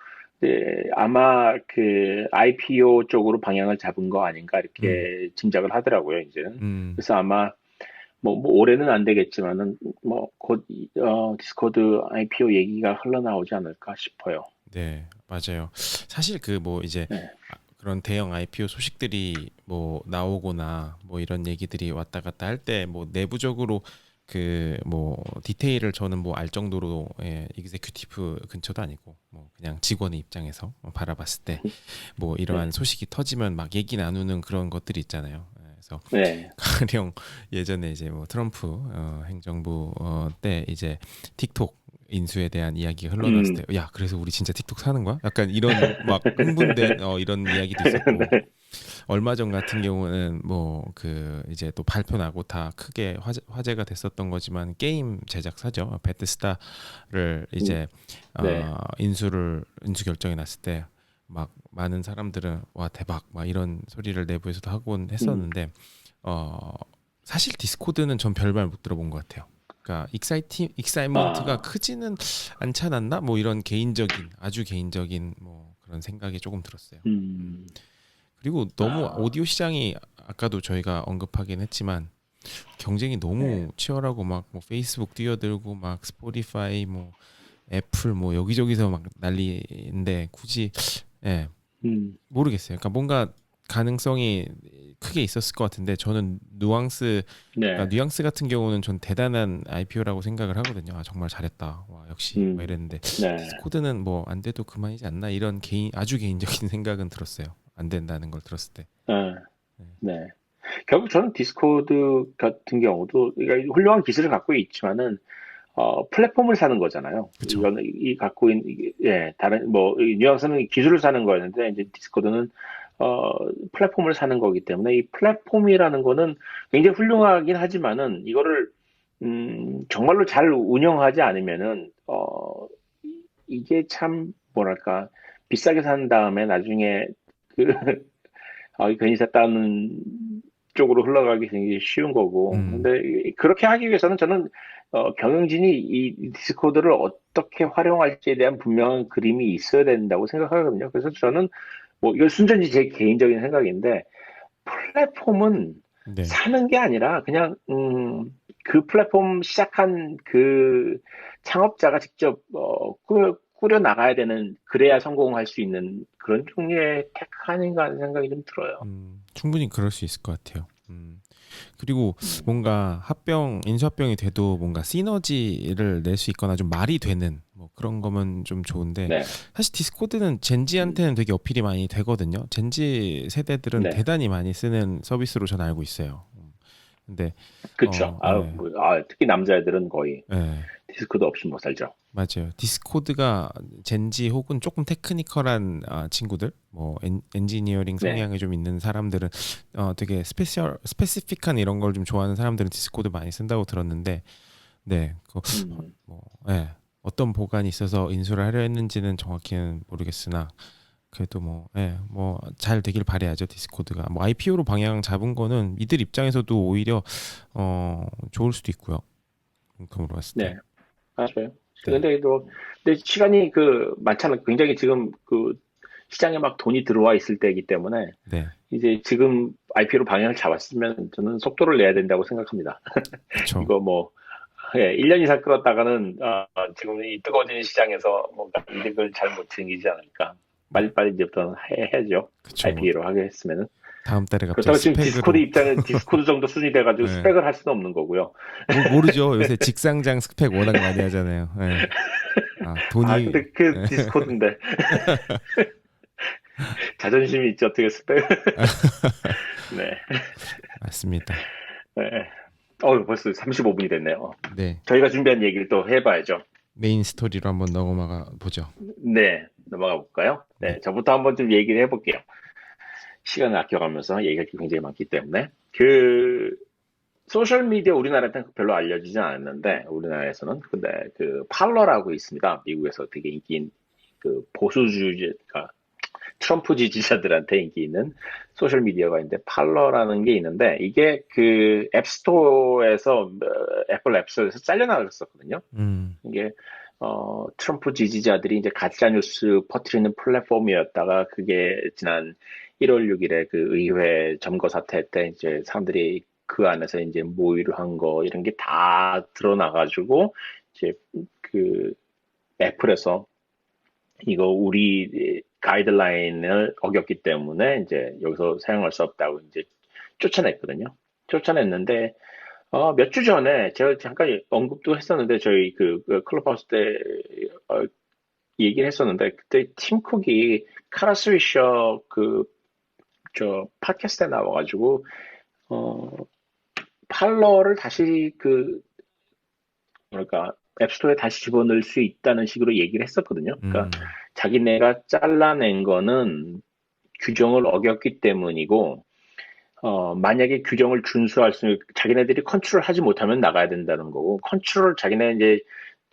아마 그 IPO 쪽으로 방향을 잡은 거 아닌가 음. 이렇게 짐작을 하더라고요 이제는. 음. 그래서 아마 뭐 올해는 안 되겠지만은 뭐 곧 디스코드 IPO 얘기가 흘러나오지 않을까 싶어요. 네, 맞아요. 사실 그 뭐 이제 네. 그런 대형 IPO 소식들이 뭐 나오거나 뭐 이런 얘기들이 왔다 갔다 할 때 뭐 내부적으로 그 뭐 디테일을 저는 뭐 알 정도로 이그제큐티브 근처도 아니고 뭐 그냥 직원의 입장에서 바라봤을 때 뭐 이러한 네. 소식이 터지면 막 얘기 나누는 그런 것들이 있잖아요. 그래서 네. 가령 예전에 이제 뭐 트럼프 행정부 때 이제 틱톡 인수에 대한 이야기가 흘러나왔을 음. 때, 야, 그래서 우리 진짜 틱톡 사는 거야? 약간 이런 막 흥분된 이런 이야기도 있었고, 얼마 전 같은 경우는 뭐 그 이제 또 발표 나고 다 크게 화제가 됐었던 거지만 게임 제작사죠. 베테스다를 이제 네. 인수 결정이 났을 때 막 많은 사람들은 와 대박 막 이런 소리를 내부에서도 하곤 음. 했었는데 사실 디스코드는 전 별말 못 들어본 것 같아요. 그러니까 익사이먼트가 아. 크지는 않지 않았나? 뭐 이런 개인적인 아주 개인적인 뭐 그런 생각이 조금 들었어요. 음. 그리고 너무 아. 오디오 시장이 아까도 저희가 언급하긴 했지만 경쟁이 네. 너무 치열하고 막 뭐 페이스북 뛰어들고 막 스포티파이 뭐 애플 뭐 여기저기서 막 난리인데 굳이 예, 음. 모르겠어요. 그러니까 뭔가 가능성이 크게 있었을 것 같은데 저는 네. 뉘앙스 같은 경우는 전 대단한 IPO라고 생각을 하거든요. 아, 정말 잘했다. 와, 역시 막 음. 이랬는데 네. 디스코드는 뭐 안 돼도 그만이지 않나 이런 아주 개인적인 생각은 들었어요. 안 된다는 걸 들었을 때. 아. 네. 네. 결국 저는 디스코드 같은 경우도 그러니까 훌륭한 기술을 갖고 있지만은 플랫폼을 사는 거잖아요. 그쵸. 이거는 이 갖고 있는 다른 이 뉘앙스는 기술을 사는 거였는데 이제 디스코드는 어, 플랫폼을 사는 거기 때문에 이 플랫폼이라는 거는 굉장히 훌륭하긴 하지만은 이거를 정말로 잘 운영하지 않으면은 이게 참 뭐랄까 비싸게 산 다음에 나중에 그 괜히 샀다는 쪽으로 흘러가기 굉장히 쉬운 거고. 음, 근데 그렇게 하기 위해서는 저는 경영진이 이 디스코드를 어떻게 활용할지에 대한 분명한 그림이 있어야 된다고 생각하거든요. 그래서 저는 뭐 이건 순전히 제 개인적인 생각인데 플랫폼은 네. 사는 게 아니라 그냥 그 플랫폼 시작한 그 창업자가 직접 꾸려 나가야 되는 그래야 성공할 수 있는 그런 종류의 테크 아닌가 하는 생각이 좀 들어요. 충분히 그럴 수 있을 것 같아요. 그리고 음. 뭔가 인수합병이 돼도 뭔가 시너지를 낼 수 있거나 좀 말이 되는 뭐 그런 거면 좀 좋은데 네. 사실 디스코드는 음. 젠지한테는 되게 어필이 많이 되거든요. 젠지 세대들은 네. 대단히 많이 쓰는 서비스로 저는 알고 있어요. 근데 그쵸. 예, 특히 남자애들은 거의 예, 디스코드 없이 못 살죠. 맞아요. 디스코드가 젠지 혹은 조금 테크니컬한 친구들, 뭐 엔지니어링 네. 성향이 좀 있는 사람들은 되게 스페시픽한 이런 걸 좀 좋아하는 사람들은 디스코드 많이 쓴다고 들었는데, 네, 음. 뭐, 예, 어떤 보관이 있어서 인수를 하려 했는지는 정확히는 모르겠으나 그래도 뭐, 예, 뭐 잘 되길 바래야죠 디스코드가. 뭐 IPO로 방향 잡은 거는 이들 입장에서도 오히려 좋을 수도 있고요. 금으로 봤을 때. 네. 맞아요. 네, 근데 시간이 많잖아요. 굉장히 지금 시장에 막 돈이 들어와 있을 때이기 때문에 네, 이제 지금 IPO 로 방향을 잡았으면 저는 속도를 내야 된다고 생각합니다. 그렇죠. 이거 뭐, 1년 이상 끌었다가는, 지금 이 뜨거워지는 시장에서 뭔가 이득을 잘 못 챙기지 않을까. 뭐 빨리빨리 이제부터 해야죠. 그쵸. 뭐 IPO로 하게 했으면은. 다음 달에 갑자기 그렇다고 지금 스펙으로 디스코드 정도 수준이 돼가지고 예. 스펙을 할 수는 없는 거고요. 모르죠. 요새 직상장 스펙 워낙 많이 하잖아요. 예. 아, 돈이 근데 예. 디스코드인데. 자존심이 있지 어떻게 스펙. 네. 맞습니다. 네. 벌써 35분이 됐네요. 네. 저희가 준비한 얘기를 또 해봐야죠. 메인 스토리로 한번 넘어가 보죠. 네, 넘어가 볼까요? 네. 네, 저부터 한번 좀 얘기를 해볼게요. 시간을 아껴가면서 얘기할 게 굉장히 많기 때문에. 소셜미디어 우리나라한테는 별로 알려지진 않았는데, 우리나라에서는. 근데 팔러라고 있습니다. 미국에서 되게 인기인, 보수주의가, 트럼프 지지자들한테 인기 있는 소셜미디어가 있는데, 팔러라는 게 있는데, 이게 앱스토어에서, 애플 앱스토어에서 잘려나갔었거든요. 이게 트럼프 지지자들이 이제 가짜 뉴스 퍼뜨리는 플랫폼이었다가 그게 지난 1월 6일에 그 의회 점거 사태 때 이제 사람들이 그 안에서 이제 모의를 한 거 이런 게 다 드러나가지고 이제 그 애플에서 이거 우리 가이드라인을 어겼기 때문에 이제 여기서 사용할 수 없다고 이제 쫓아냈거든요. 쫓아냈는데 몇 주 전에 제가 잠깐 언급도 했었는데 저희 클럽하우스 때 얘기를 했었는데 그때 팀 쿡이 카라 스위셔 저 팟캐스트에 나와가지고 어 팔러를 다시 뭐랄까 앱스토어에 다시 집어넣을 수 있다는 식으로 얘기를 했었거든요. 그러니까 자기네가 잘라낸 거는 규정을 어겼기 때문이고 만약에 규정을 준수할 자기네들이 컨트롤 하지 못하면 나가야 된다는 거고, 컨트롤 자기네 이제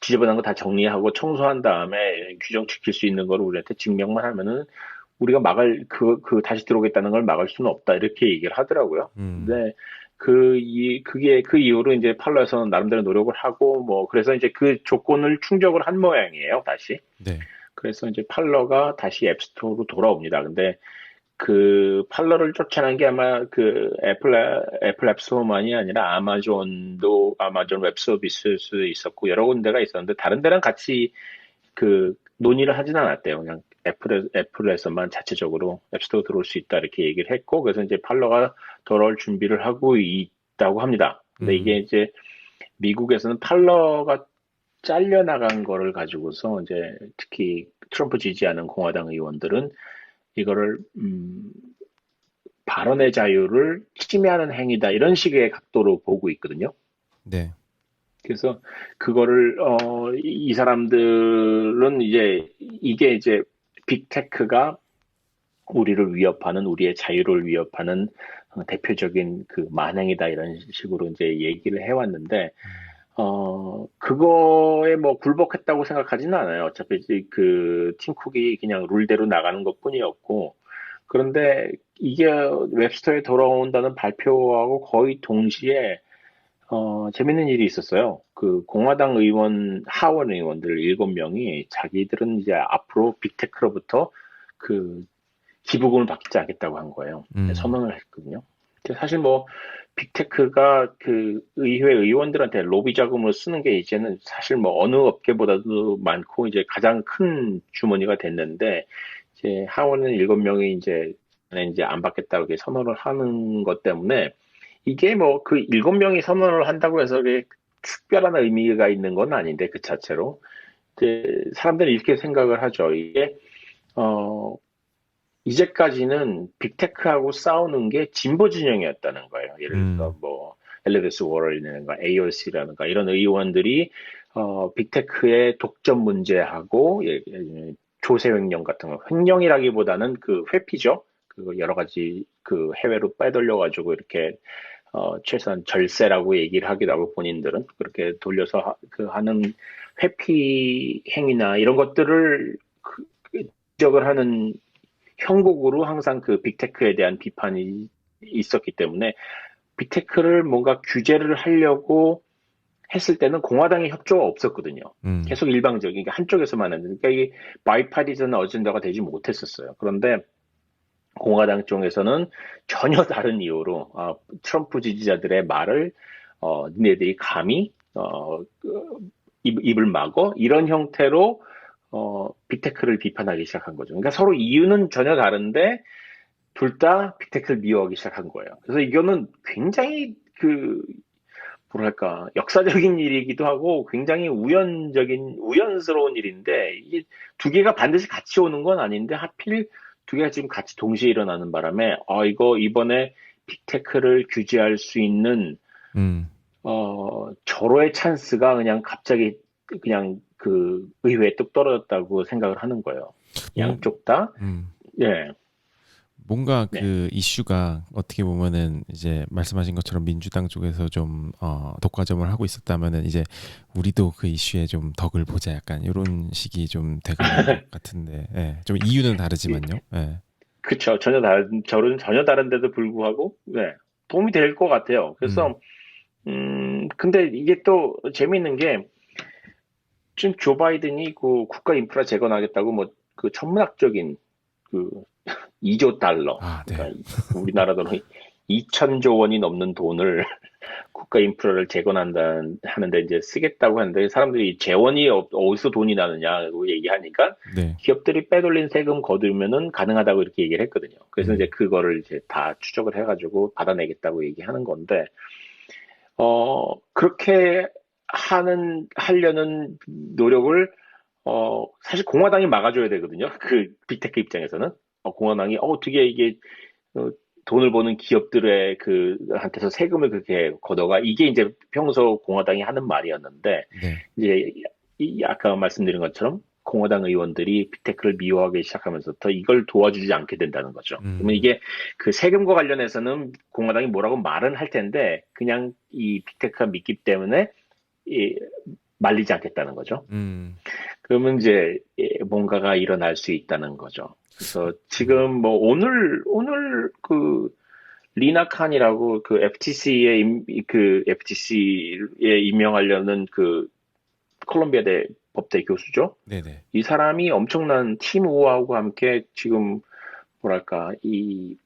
지저분한 거 다 정리하고 청소한 다음에 규정 지킬 수 있는 걸 우리한테 증명만 하면은 우리가 다시 들어오겠다는 걸 막을 수는 없다. 이렇게 얘기를 하더라고요. 근데 그게 그 이후로 이제 팔러에서는 나름대로 노력을 하고, 그래서 이제 그 조건을 충족을 한 모양이에요, 다시. 네. 그래서 이제 팔러가 다시 앱스토어로 돌아옵니다. 근데 팔러를 쫓아낸 게 아마 애플 앱스토어만이 아니라 아마존 웹스토어도 있을 수 있었고, 여러 군데가 있었는데, 다른 데랑 같이 논의를 하진 않았대요. 그냥 애플에서만 자체적으로 앱스토어 들어올 수 있다, 이렇게 얘기를 했고, 그래서 이제 팔러가 돌아올 준비를 하고 있다고 합니다. 근데 이게 이제 미국에서는 팔러가 잘려나간 거를 가지고서 이제 특히 트럼프 지지하는 공화당 의원들은 이거를 발언의 자유를 침해하는 행위다 이런 식의 각도로 보고 있거든요. 네. 그래서 그거를 이 사람들은 이게 이제 빅테크가 우리의 자유를 위협하는 대표적인 만행이다 이런 식으로 이제 얘기를 해왔는데 그거에 굴복했다고 생각하지는 않아요. 어차피 팀 쿡이 그냥 룰대로 나가는 것뿐이었고, 그런데 이게 웹스토어에 돌아온다는 발표하고 거의 동시에 재밌는 일이 있었어요. 공화당 하원 의원들 7명이 자기들은 이제 앞으로 빅테크로부터 기부금을 받지 않겠다고 한 거예요. 선언을 했거든요. 사실 빅테크가 의회 의원들한테 로비 자금을 쓰는 게 이제는 사실 어느 업계보다도 많고 이제 가장 큰 주머니가 됐는데, 이제 하원은 7명이 이제 안 받겠다고 이렇게 선언을 하는 것 때문에 이게 7명이 선언을 한다고 해서 특별한 의미가 있는 건 아닌데, 그 자체로. 이제 사람들이 이렇게 생각을 하죠. 이게, 이제까지는 빅테크하고 싸우는 게 진보 진영이었다는 거예요. 예를 들어 엘리베이스 워럴이라든가 AOC라든가 이런 의원들이 빅테크의 독점 문제하고 조세 횡령 같은 거, 횡령이라기보다는 회피죠. 여러 가지 해외로 빼돌려가지고 이렇게 최소한 절세라고 얘기를 하기도 하고, 본인들은 그렇게 돌려서 하는 회피 행위나 이런 것들을 지적을 하는 형국으로 항상 빅테크에 대한 비판이 있었기 때문에 빅테크를 뭔가 규제를 하려고 했을 때는 공화당의 협조가 없었거든요. 계속 일방적인, 그러니까 한쪽에서만 했는데, 그러니까 이게 바이파리전 어젠다가 되지 못했었어요. 그런데 공화당 쪽에서는 전혀 다른 이유로 트럼프 지지자들의 말을 니네들이 감히 입을 막어 이런 형태로 빅테크를 비판하기 시작한 거죠. 그러니까 서로 이유는 전혀 다른데 둘 다 빅테크를 미워하기 시작한 거예요. 그래서 이거는 굉장히 뭐랄까 역사적인 일이기도 하고 굉장히 우연스러운 일인데, 이게 두 개가 반드시 같이 오는 건 아닌데 하필 두 개가 지금 같이 동시에 일어나는 바람에 이거 이번에 빅테크를 규제할 수 있는 음, 절호의 찬스가 그냥 갑자기 그냥 그 의회에 뚝 떨어졌다고 생각을 하는 거예요. 뭔, 양쪽 다. 음, 예, 뭔가 네. 그 이슈가 어떻게 보면은 이제 말씀하신 것처럼 민주당 쪽에서 좀 독과점을 하고 있었다면은 이제 우리도 그 이슈에 좀 덕을 보자 약간 이런 식이 좀 돼가는 것 같은데, 예, 좀 이유는 다르지만요. 예. 그쵸. 저는 전혀 다른데도 불구하고, 네, 도움이 될 것 같아요. 음, 그래서, 근데 이게 또 재미있는 게, 지금 조 바이든이 그 국가 인프라 재건하겠다고 뭐, 그 천문학적인 그 2조 달러, 아, 네. 그러니까 우리나라 돈의 2천조 원이 넘는 돈을 국가 인프라를 재건한다 하는데 이제 쓰겠다고 하는데 사람들이 재원이 어디서 돈이 나느냐고 얘기하니까 네. 기업들이 빼돌린 세금 거두면은 가능하다고 이렇게 얘기를 했거든요. 그래서 이제 음, 그거를 이제 다 추적을 해가지고 받아내겠다고 얘기하는 건데, 그렇게 하려는 노력을, 사실 공화당이 막아줘야 되거든요. 그 빅테크 입장에서는. 공화당이, 어떻게 이게, 어, 돈을 버는 기업들의 한테서 세금을 그렇게 걷어가, 이게 이제 평소 공화당이 하는 말이었는데, 네. 이제, 아까 말씀드린 것처럼, 공화당 의원들이 빅테크를 미워하기 시작하면서부터 이걸 도와주지 않게 된다는 거죠. 그러면 음, 이게 그 세금과 관련해서는 공화당이 뭐라고 말은 할 텐데, 그냥 이 빅테크가 믿기 때문에 이, 말리지 않겠다는 거죠. 음, 그러면 이제 뭔가가 일어날 수 있다는 거죠. 그래서 음, 지금 뭐 오늘 그 리나 칸이라고 그 FTC에 임명하려는 그 콜롬비아대 법대 교수죠. 네네. 이 사람이 엄청난 팀 우하고 함께 지금 뭐랄까 이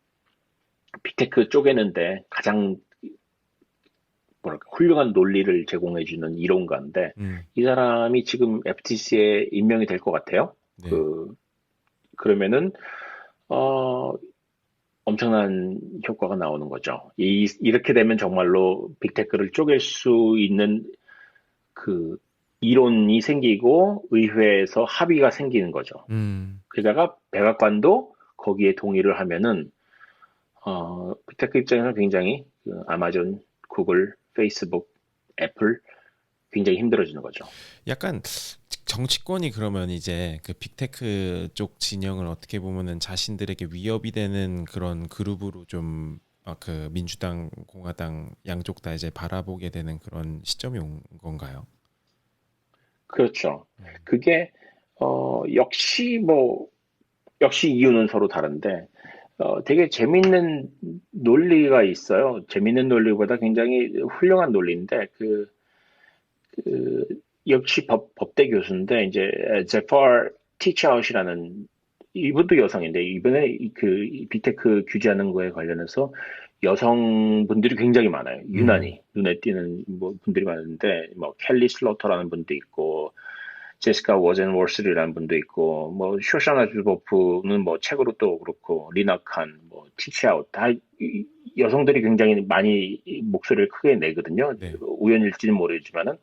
빅테크 쪼개는데 가장 뭐랄까 훌륭한 논리를 제공해주는 이론가인데 음, 이 사람이 지금 FTC에 임명이 될 것 같아요. 네. 그러면은 어, 엄청난 효과가 나오는 거죠. 이렇게 되면 정말로 빅테크를 쪼갤 수 있는 그 이론이 생기고 의회에서 합의가 생기는 거죠. 음, 게다가 백악관도 거기에 동의를 하면은 빅테크 입장에서 굉장히 아마존, 구글, 페이스북, 애플 굉장히 힘들어지는 거죠. 약간 정치권이 그러면 이제 그 빅테크 쪽 진영을 어떻게 보면은 자신들에게 위협이 되는 그런 그룹으로 좀 그 민주당, 공화당 양쪽 다 이제 바라보게 되는 그런 시점이 온 건가요? 그렇죠. 음, 그게 역시 이유는 서로 다른데 되게 재밌는 논리가 있어요. 재밌는 논리보다 굉장히 훌륭한 논리인데 그 역시 법대 교수인데 이제 제퍼 티차웃이라는 이분도 여성인데 이번에 그 빅테크 규제하는 거에 관련해서 여성분들이 굉장히 많아요. 음, 유난히 눈에 띄는 뭐 분들이 많은데 뭐 켈리 슬로터라는 분도 있고 제시카 워젠워스리라는 분도 있고 뭐 쇼샤나 주보프는 뭐 책으로 또 그렇고 리나 칸, 뭐 티치아웃 다 여성들이 굉장히 많이 목소리를 크게 내거든요. 네. 우연일지는 모르지만은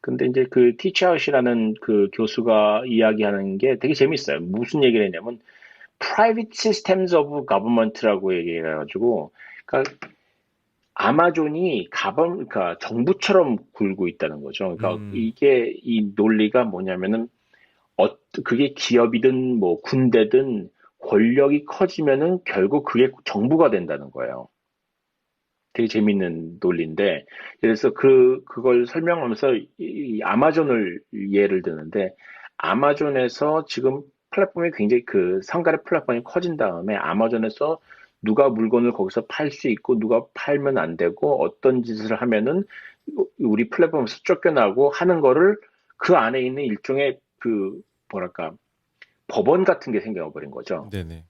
근데 이제 그 티치아웃이라는 그 교수가 이야기하는 게 되게 재밌어요. 무슨 얘기를 했냐면 Private Systems of Government라고 얘기해가지고 그러니까 아마존이 그러니까 정부처럼 굴고 있다는 거죠. 그러니까 음, 이게 이 논리가 뭐냐면은 그게 기업이든 뭐 군대든 권력이 커지면은 결국 그게 정부가 된다는 거예요. 되게 재밌는 논리인데 그래서 그걸 설명하면서 이 아마존을 예를 드는데 아마존에서 지금 플랫폼이 굉장히 그 상가의 플랫폼이 커진 다음에 아마존에서 누가 물건을 거기서 팔 수 있고 누가 팔면 안 되고 어떤 짓을 하면은 우리 플랫폼에서 쫓겨나고 하는 거를 그 안에 있는 일종의 뭐랄까 법원 같은 게 생겨버린 거죠. 네네.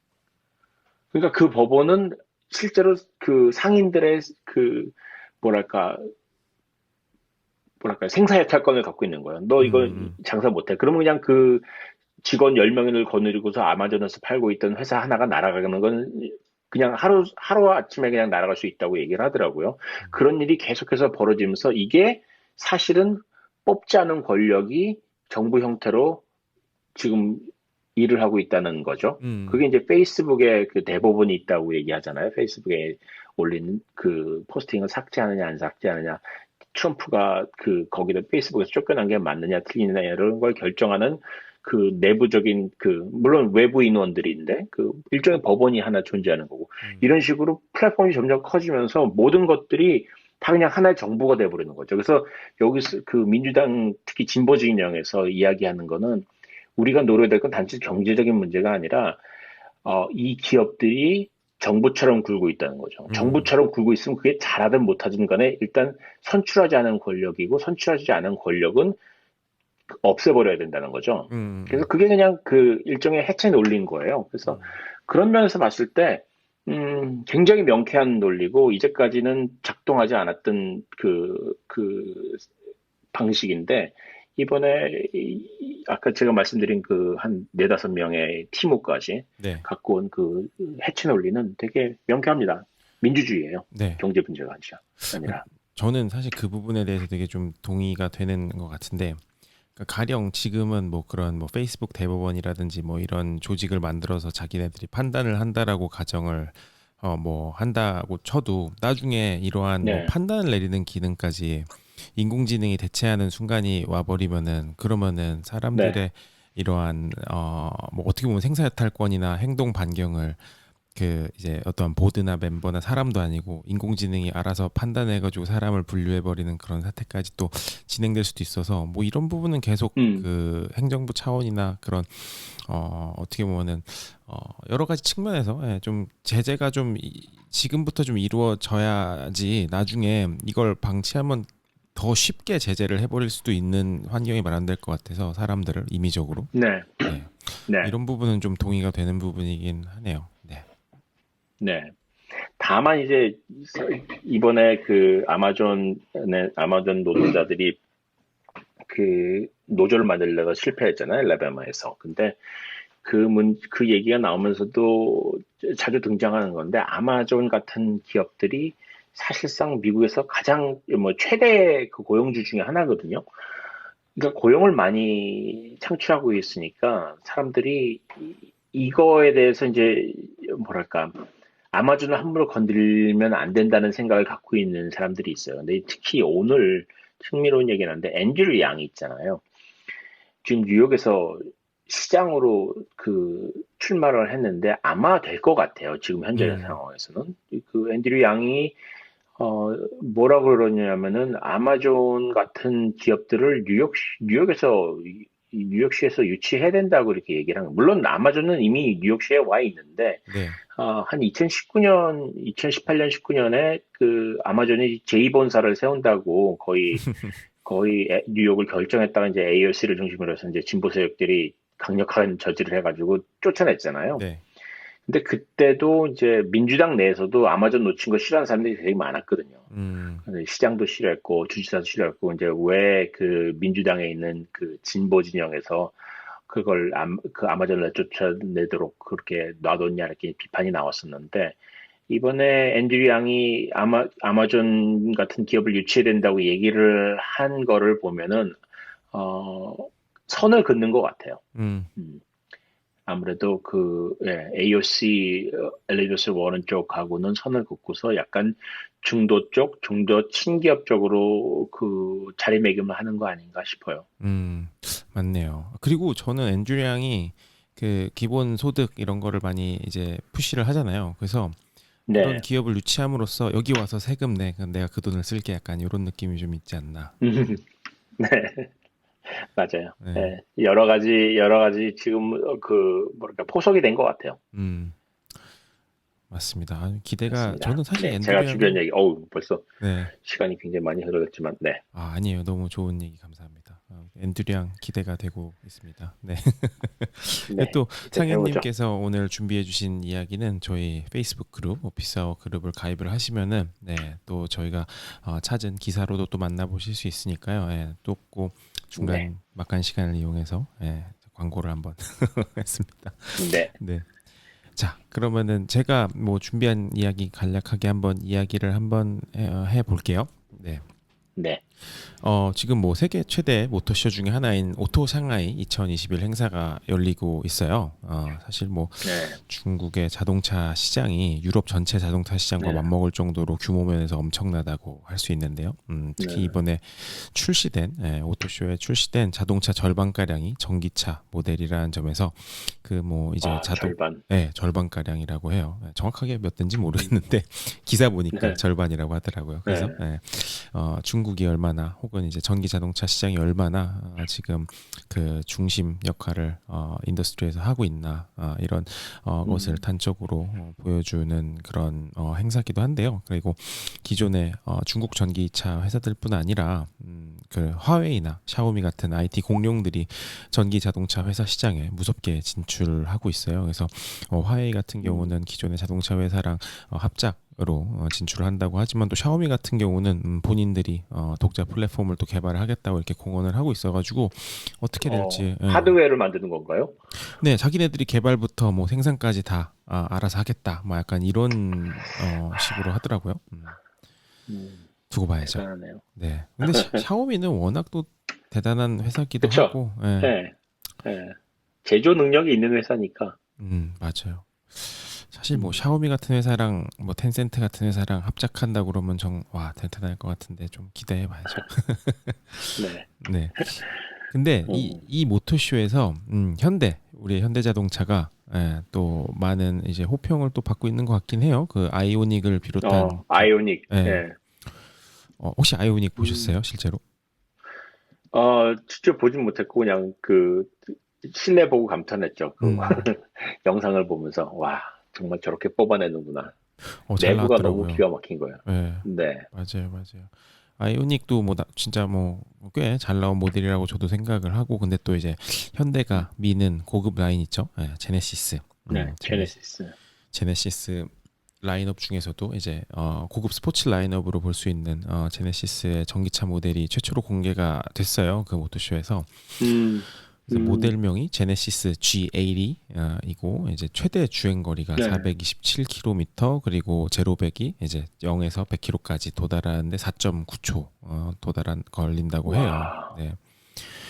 그러니까 그 법원은 실제로 그 상인들의 뭐랄까 생사이탈권을 갖고 있는 거예요. 너 이거 음, 장사 못해. 그러면 그냥 그 직원 10명을 거느리고서 아마존에서 팔고 있던 회사 하나가 날아가는 건 그냥 하루 아침에 그냥 날아갈 수 있다고 얘기를 하더라고요. 음, 그런 일이 계속해서 벌어지면서 이게 사실은 뽑지 않은 권력이 정부 형태로 지금 일을 하고 있다는 거죠. 음, 그게 이제 페이스북에 그 대법원이 있다고 얘기하잖아요. 페이스북에 올린 그 포스팅을 삭제하느냐 안 삭제하느냐. 트럼프가 그 거기다 페이스북에서 쫓겨난 게 맞느냐 틀리느냐 이런 걸 결정하는 그 내부적인 그 물론 외부 인원들인데 그 일종의 법원이 하나 존재하는 거고 음, 이런 식으로 플랫폼이 점점 커지면서 모든 것들이 다 그냥 하나의 정부가 돼버리는 거죠. 그래서 여기서 그 민주당 특히 진보 진영에서 이야기하는 거는 우리가 노려야 될 건 단지 경제적인 문제가 아니라 이 기업들이 정부처럼 굴고 있다는 거죠. 음, 정부처럼 굴고 있으면 그게 잘하든 못하든 간에 일단 선출하지 않은 권력이고 선출하지 않은 권력은 없애버려야 된다는 거죠. 그래서 음, 그게 그냥 그 일종의 해체 논리인 거예요. 그래서 음, 그런 면에서 봤을 때, 굉장히 명쾌한 논리고, 이제까지는 작동하지 않았던 그 방식인데, 이번에, 아까 제가 말씀드린 그 한 네다섯 명의 티모까지 네, 갖고 온 그 해체 논리는 되게 명쾌합니다. 민주주의예요. 네. 경제 문제가 어, 아니라. 저는 사실 그 부분에 대해서 되게 좀 동의가 되는 것 같은데, 그러니까 가령 지금은 뭐 그런 뭐 페이스북 대법원이라든지 뭐 이런 조직을 만들어서 자기네들이 판단을 한다라고 가정을 뭐 한다고 쳐도 나중에 이러한 뭐 네, 판단을 내리는 기능까지 인공지능이 대체하는 순간이 와버리면은 그러면은 네, 사람들의 이러한 뭐 어떻게 보면 생사여탈권이나 행동 반경을 그 이제 어떤 보드나 멤버나 사람도 아니고 인공지능이 알아서 판단해가지고 사람을 분류해버리는 그런 사태까지 또 진행될 수도 있어서 뭐 이런 부분은 계속 음, 그 행정부 차원이나 그런 어떻게 보면은 여러 가지 측면에서 좀 제재가 좀 지금부터 좀 이루어져야지 나중에 이걸 방치하면 더 쉽게 제재를 해버릴 수도 있는 환경이 마련될 것 같아서 사람들을 임의적으로 네, 네. 네, 이런 부분은 좀 동의가 되는 부분이긴 하네요. 네. 네. 다만 이제 이번에 그 아마존 노동자들이 그 노조를 만들려다 실패했잖아요, 알라바마에서. 근데 그 얘기가 나오면서도 자주 등장하는 건데 아마존 같은 기업들이 사실상 미국에서 가장 뭐 최대 그 고용주 중에 하나거든요. 그러니까 고용을 많이 창출하고 있으니까 사람들이 이거에 대해서 이제 뭐랄까 아마존을 함부로 건드리면 안 된다는 생각을 갖고 있는 사람들이 있어요. 근데 특히 오늘 흥미로운 얘기는 한데 앤드류 양이 있잖아요. 지금 뉴욕에서 시장으로 그 출마를 했는데 아마 될 것 같아요. 지금 현재 음, 상황에서는 그 앤드류 양이 뭐라 그러냐면은 아마존 같은 기업들을 뉴욕에서 뉴욕시에서 유치해야 된다고 이렇게 얘기를 하는 거예요. 물론 아마존은 이미 뉴욕시에 와 있는데 네. 한 2019년, 2018년, 19년에 그 아마존이 제2본사를 세운다고 거의 뉴욕을 결정했다가 이제 AOC를 중심으로 해서 이제 진보 세력들이 강력한 저지를 해가지고 쫓아냈잖아요. 네. 근데 그때도 이제 민주당 내에서도 아마존 놓친 거 싫어하는 사람들이 되게 많았거든요. 음, 근데 시장도 싫어했고 주지사도 싫어했고 이제 왜 그 민주당에 있는 그 진보 진영에서 그걸 그 아마존을 쫓아내도록 그렇게 놔뒀냐 이렇게 비판이 나왔었는데 이번에 앤드류 양이 아마존 같은 기업을 유치해야 된다고 얘기를 한 거를 보면은 어, 선을 긋는 것 같아요. 음, 음, 아무래도 AOC 엘리자베스 워런 쪽하고는 선을 긋고서 약간 중도 쪽, 중도 친기업 쪽으로 그 자리매김을 하는 거 아닌가 싶어요. 맞네요. 그리고 저는 앤드류 양이 그 기본 소득 이런 거를 많이 이제 푸시를 하잖아요. 그래서 그런 네. 기업을 유치함으로써 여기 와서 세금 내, 그럼 내가 그 돈을 쓸게 약간 이런 느낌이 좀 있지 않나. 네. 맞아요. 네. 예, 여러 가지 지금 뭐랄까 포석이 된 것 같아요. 음, 맞습니다. 기대가 그렇습니다. 저는 사실 네, 제가 앤드류 준비한 양이 얘기, 벌써 네. 시간이 굉장히 많이 흐르겠지만, 네, 아니에요. 너무 좋은 얘기 감사합니다. 앤드류 양 기대가 되고 있습니다. 네. 네, 또 기대해보죠. 상현님께서 오늘 준비해주신 이야기는 저희 페이스북 그룹 오피스아워 그룹을 가입을 하시면은 또 저희가 찾은 기사로도 또 만나보실 수 있으니까요. 또 꼭 네, 중간 막간 시간을 이용해서 광고를 한번 했습니다. 네, 네. 자, 그러면은 제가 뭐 준비한 이야기 간략하게 한번 이야기를 한번 해볼게요. 네. 네. 지금 뭐 세계 최대 모터쇼 중에 하나인 오토 상하이 2021 행사가 열리고 있어요. 사실 뭐 네. 중국의 자동차 시장이 유럽 전체 자동차 시장과 네. 맞먹을 정도로 규모 면에서 엄청나다고 할 수 있는데요. 특히 네. 이번에 오토쇼에 출시된 자동차 절반 가량이 전기차 모델이라는 점에서 그 뭐 이제 절반. 절반 가량이라고 해요. 정확하게 몇 대인지 모르겠는데 기사 보니까 네. 절반이라고 하더라고요. 그래서 네. 중국이 얼마나 혹은 이제 전기 자동차 시장이 얼마나 지금 그 중심 역할을 인더스트리에서 하고 있나 이런 것을 단적으로 보여주는 그런 행사기도 한데요. 그리고 기존의 중국 전기차 회사들뿐 아니라 그 화웨이나 샤오미 같은 IT 공룡들이 전기 자동차 회사 시장에 무섭게 진출하고 있어요. 그래서 화웨이 같은 경우는 기존의 자동차 회사랑 합작으로 진출을 한다고 하지만 또 샤오미 같은 경우는 본인들이 독자 플랫폼을 또 개발을 하겠다고 이렇게 공언을 하고 있어가지고 어떻게 될지 하드웨어를 만드는 건가요? 네, 자기네들이 개발부터 뭐 생산까지 다 알아서 하겠다 뭐 약간 이런 식으로 하더라고요. 두고 봐야죠. 대단하네요. 네. 근데 샤오미는 워낙 또 대단한 회사기도 그쵸? 하고, 예. 네. 네. 제조 능력이 있는 회사니까. 맞아요. 사실 뭐 샤오미 같은 회사랑 뭐 텐센트 같은 회사랑 합작한다 그러면 와 대단할 것 같은데 좀 기대해 봐야죠. 네. 네. 근데 이 모토쇼에서 우리 현대자동차가 또 많은 이제 호평을 또 받고 있는 것 같긴 해요. 그 아이오닉을 비롯한 아이오닉. 예. 네. 혹시 아이오닉 보셨어요, 실제로? 직접 보진 못했고 그냥 그 실내 보고 감탄했죠. 그 영상을 보면서 와 정말 저렇게 뽑아내는구나. 잘 내부가 너무 나왔더라고요. 기가 막힌 거예요. 네. 네. 맞아요. 아이오닉도 뭐 진짜 뭐 꽤 잘 나온 모델이라고 저도 생각을 하고 근데 또 이제 현대가 미는 고급 라인 있죠. 제네시스. 네. 제네시스. 제네시스 라인업 중에서도 이제 고급 스포츠 라인업으로 볼 수 있는 제네시스의 전기차 모델이 최초로 공개가 됐어요. 그 모토쇼에서. 그래서 모델명이 제네시스 G80이고 이제 최대 주행 거리가 네. 427km 그리고 제로백이 이제 0에서 100km까지 도달하는데 4.9초 걸린다고 해요. 네.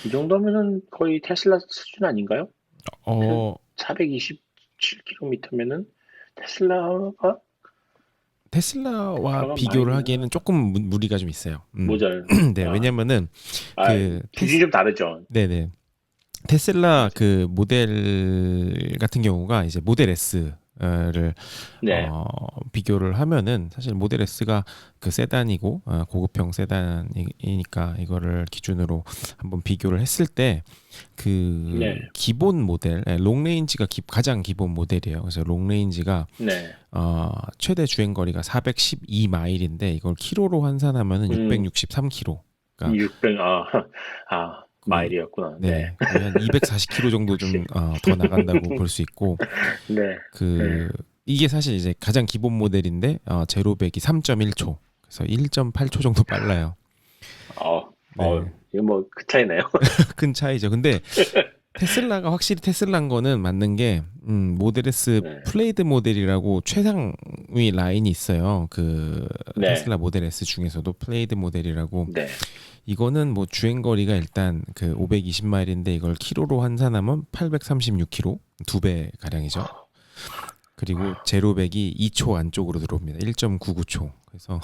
이 정도면은 거의 테슬라 수준 아닌가요? 427km면은 테슬라와 비교를 하기에는 조금 무리가 좀 있어요. 모자를. 네, 왜냐면은 기준이 좀 다르죠. 네네. 테슬라 그 모델 같은 경우가 이제 모델 S를 비교를 하면은 사실 모델 S가 그 세단이고 고급형 세단이니까 이거를 기준으로 한번 비교를 했을 때 그 기본 모델 롱레인지가 가장 기본 모델이에요. 그래서 롱레인지가 최대 주행 거리가 412마일인데 이걸 키로로 환산하면은 663km. 그러니까 마일이었구나. 네, 거의 한 240km 정도 좀 더 나간다고 볼 수 있고, 이게 사실 이제 가장 기본 모델인데 제로백이 3.1초, 그래서 1.8초 정도 빨라요. 이거 뭐 그 차이네요. 큰 차이죠. 근데 테슬라가 확실히 테슬라인 거는 맞는 게 모델 S 플레이드 모델이라고 최상위 라인이 있어요. 그 테슬라 모델 S 중에서도 플레이드 모델이라고. 이거는 뭐 주행 거리가 일단 그 520마일인데 이걸 키로로 환산하면 836km, 2배 가량이죠. 그리고 제로백이 2초 안쪽으로 들어옵니다. 1.99초. 그래서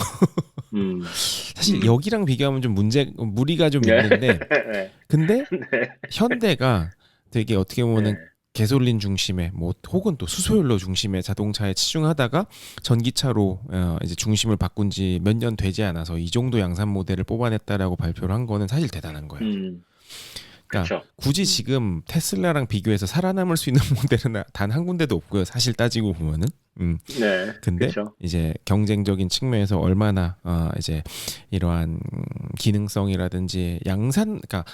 사실 여기랑 비교하면 좀 무리가 좀 있는데 근데 현대가 되게 어떻게 보면은 개솔린 중심의 뭐 혹은 또 수소연료 중심의 자동차에 치중하다가 전기차로 이제 중심을 바꾼 지 몇 년 되지 않아서 이 정도 양산 모델을 뽑아냈다라고 발표를 한 거는 사실 대단한 거예요. 그러니까 굳이 지금 테슬라랑 비교해서 살아남을 수 있는 모델은 단 한 군데도 없고요. 사실 따지고 보면은. 근데 이제 경쟁적인 측면에서 얼마나 이제 이러한 기능성이라든지 그러니까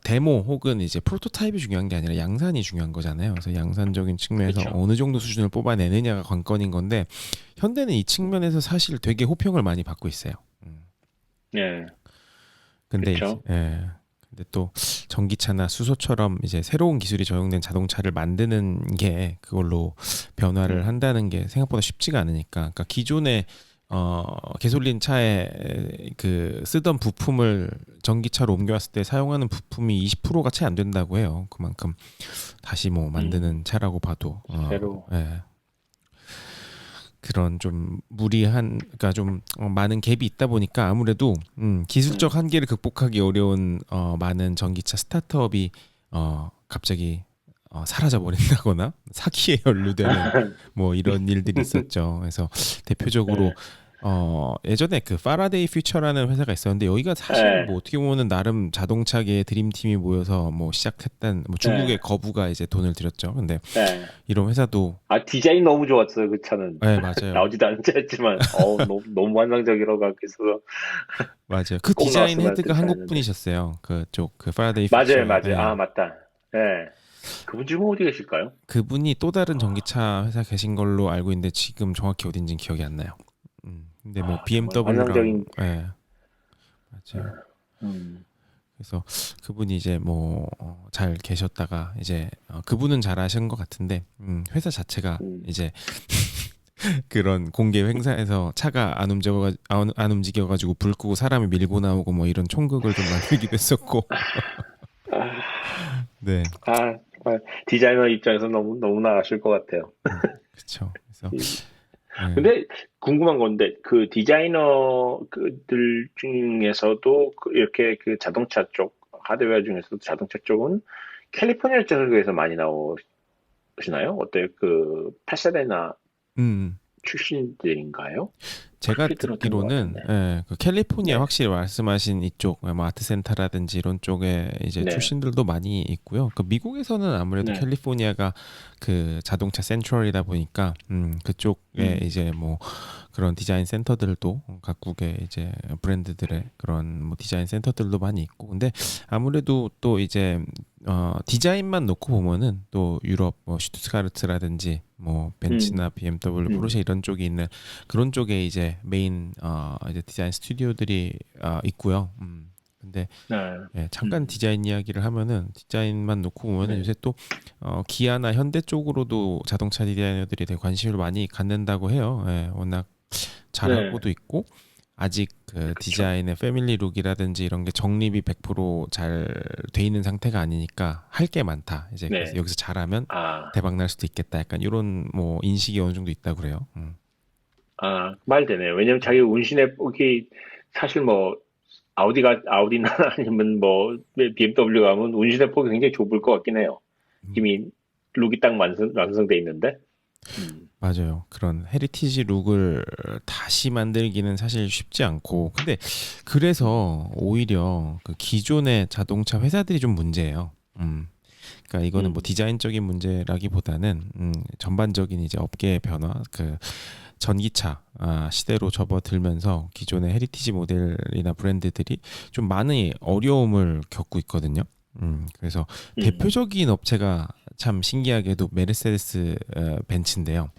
데모 혹은 이제 프로토타입이 중요한 게 아니라 양산이 중요한 거잖아요. 그래서 양산적인 측면에서 어느 정도 수준을 뽑아내느냐가 관건인 건데 현대는 이 측면에서 사실 되게 호평을 많이 받고 있어요. 근데 근데 또 전기차나 수소처럼 이제 새로운 기술이 적용된 자동차를 만드는 게 그걸로 변화를 한다는 게 생각보다 쉽지가 않으니까. 그러니까 기존의 개솔린 차에 그 쓰던 부품을 전기차로 옮겨왔을 때 사용하는 부품이 20%가 채 안 된다고 해요. 그만큼 다시 뭐 만드는 차라고 봐도 새로. 예. 그런 좀 무리한, 그러니까 좀 많은 갭이 있다 보니까 아무래도 기술적 한계를 극복하기 어려운 많은 전기차 스타트업이 갑자기 사라져 버린다거나 사기에 연루되는 뭐 이런 일들이 있었죠. 그래서 대표적으로 네. 예전에 그 파라데이 퓨처라는 회사가 있었는데 여기가 사실 네. 뭐 어떻게 보면은 나름 자동차계의 드림팀이 모여서 뭐 시작했던 뭐 중국의 네. 거부가 이제 돈을 들였죠. 근데 네. 이런 회사도 아, 디자인 너무 좋았어요, 그 차는. 네, 맞아요. 나오지도 않은 차였지만, 너무 환상적이라고 생각해서 맞아요. 그 꼭 디자인 나왔으면 헤드가 했던 한국 차였는데. 분이셨어요. 그쪽 그 파라데이 맞아요, 퓨처의 맞아요. 아, 맞다. 예. 그분 지금 어디 계실까요? 그분이 또 다른 아, 전기차 회사 계신 걸로 알고 있는데 지금 정확히 어딘지는 기억이 안 나요. 근데 뭐 정말 BMW랑 환상적인, 예, 맞아요. 음, 그래서 그분이 이제 뭐 잘 계셨다가 이제 그분은 잘 아신 것 같은데 회사 자체가 음. 이제 그런 공개 행사에서 차가 안 움직여가지고 불 끄고 사람이 밀고 나오고 뭐 이런 총극을 좀 만들기도 했었고 아, 네, 정말 디자이너 입장에서 너무나 아실 것 같아요. 그렇죠. 그래서 이- 네. 근데 궁금한 건데, 그 디자이너들 중에서도 이렇게 그 자동차 쪽, 하드웨어 중에서도 자동차 쪽은 캘리포니아 쪽에서 많이 나오시나요? 어때요? 그 파사데나 음. 출신들인가요? 제가 그렇게 들었던 것 듣기로는 같은데. 예, 그 캘리포니아 네, 확실히 말씀하신 이쪽 뭐 아트센터라든지 이런 쪽에 이제 네, 출신들도 많이 있고요. 그 미국에서는 아무래도 네, 캘리포니아가 그 자동차 센트럴이다 보니까 그쪽에 음, 이제 뭐 그런 디자인 센터들도 각국의 이제 브랜드들의 그런 뭐 디자인 센터들도 많이 있고 근데 아무래도 또 이제 디자인만 놓고 보면은 또 유럽 뭐 슈투트가르트라든지 뭐 벤츠나 음, BMW, 포르쉐 음, 이런 쪽에 있는 그런 쪽에 이제 메인 이제 디자인 스튜디오들이 있고요. 근데 네, 예, 잠깐 음, 디자인 이야기를 하면은 디자인만 놓고 보면은 네, 요새 또 기아나 현대 쪽으로도 자동차 디자이너들이 되게 관심을 많이 갖는다고 해요. 예, 워낙 네, 잘하고도 있고 아직 그 그쵸. 디자인의 패밀리 룩이라든지 이런 게 정립이 100%잘 돼 있는 상태가 아니니까 할 게 많다. 이제 그래서 네, 여기서 잘하면 아, 대박 날 수도 있겠다. 약간 이런 뭐 인식이 어느 정도 있다고 그래요. 말 되네요. 왜냐면 자기 운신의 폭이 사실 뭐 아우디나 아니면 뭐 BMW 가면 운신의 폭이 굉장히 좁을 것 같긴 해요. 음, 이미 룩이 딱 완성돼 있는데. 음, 맞아요. 그런 헤리티지 룩을 다시 만들기는 사실 쉽지 않고 근데 음, 그래서 오히려 그 기존의 자동차 회사들이 좀 문제예요. 그러니까 이거는 뭐 음, 디자인적인 문제라기보다는 전반적인 이제 업계의 변화, 그 전기차 시대로 접어들면서 기존의 헤리티지 모델이나 브랜드들이 좀 많은 어려움을 겪고 있거든요. 그래서 음, 대표적인 업체가 참 신기하게도 메르세데스 벤츠인데요.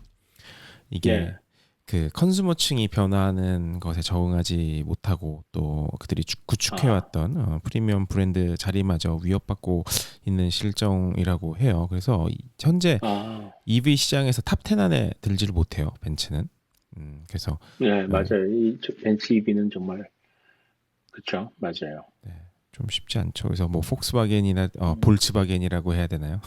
이게 네, 그 컨슈머층이 변화하는 것에 적응하지 못하고 또 그들이 아, 구축해왔던 프리미엄 브랜드 자리마저 위협받고 있는 실정이라고 해요. 그래서 현재 아, EV 시장에서 탑 10 안에 들지를 못해요. 벤츠는. 그래서 네, 예, 맞아요. 저 벤츠 EV는 정말, 그쵸, 맞아요. 네, 좀 쉽지 않죠. 그래서 뭐 폭스바겐이나 음, 볼츠바겐이라고 해야 되나요?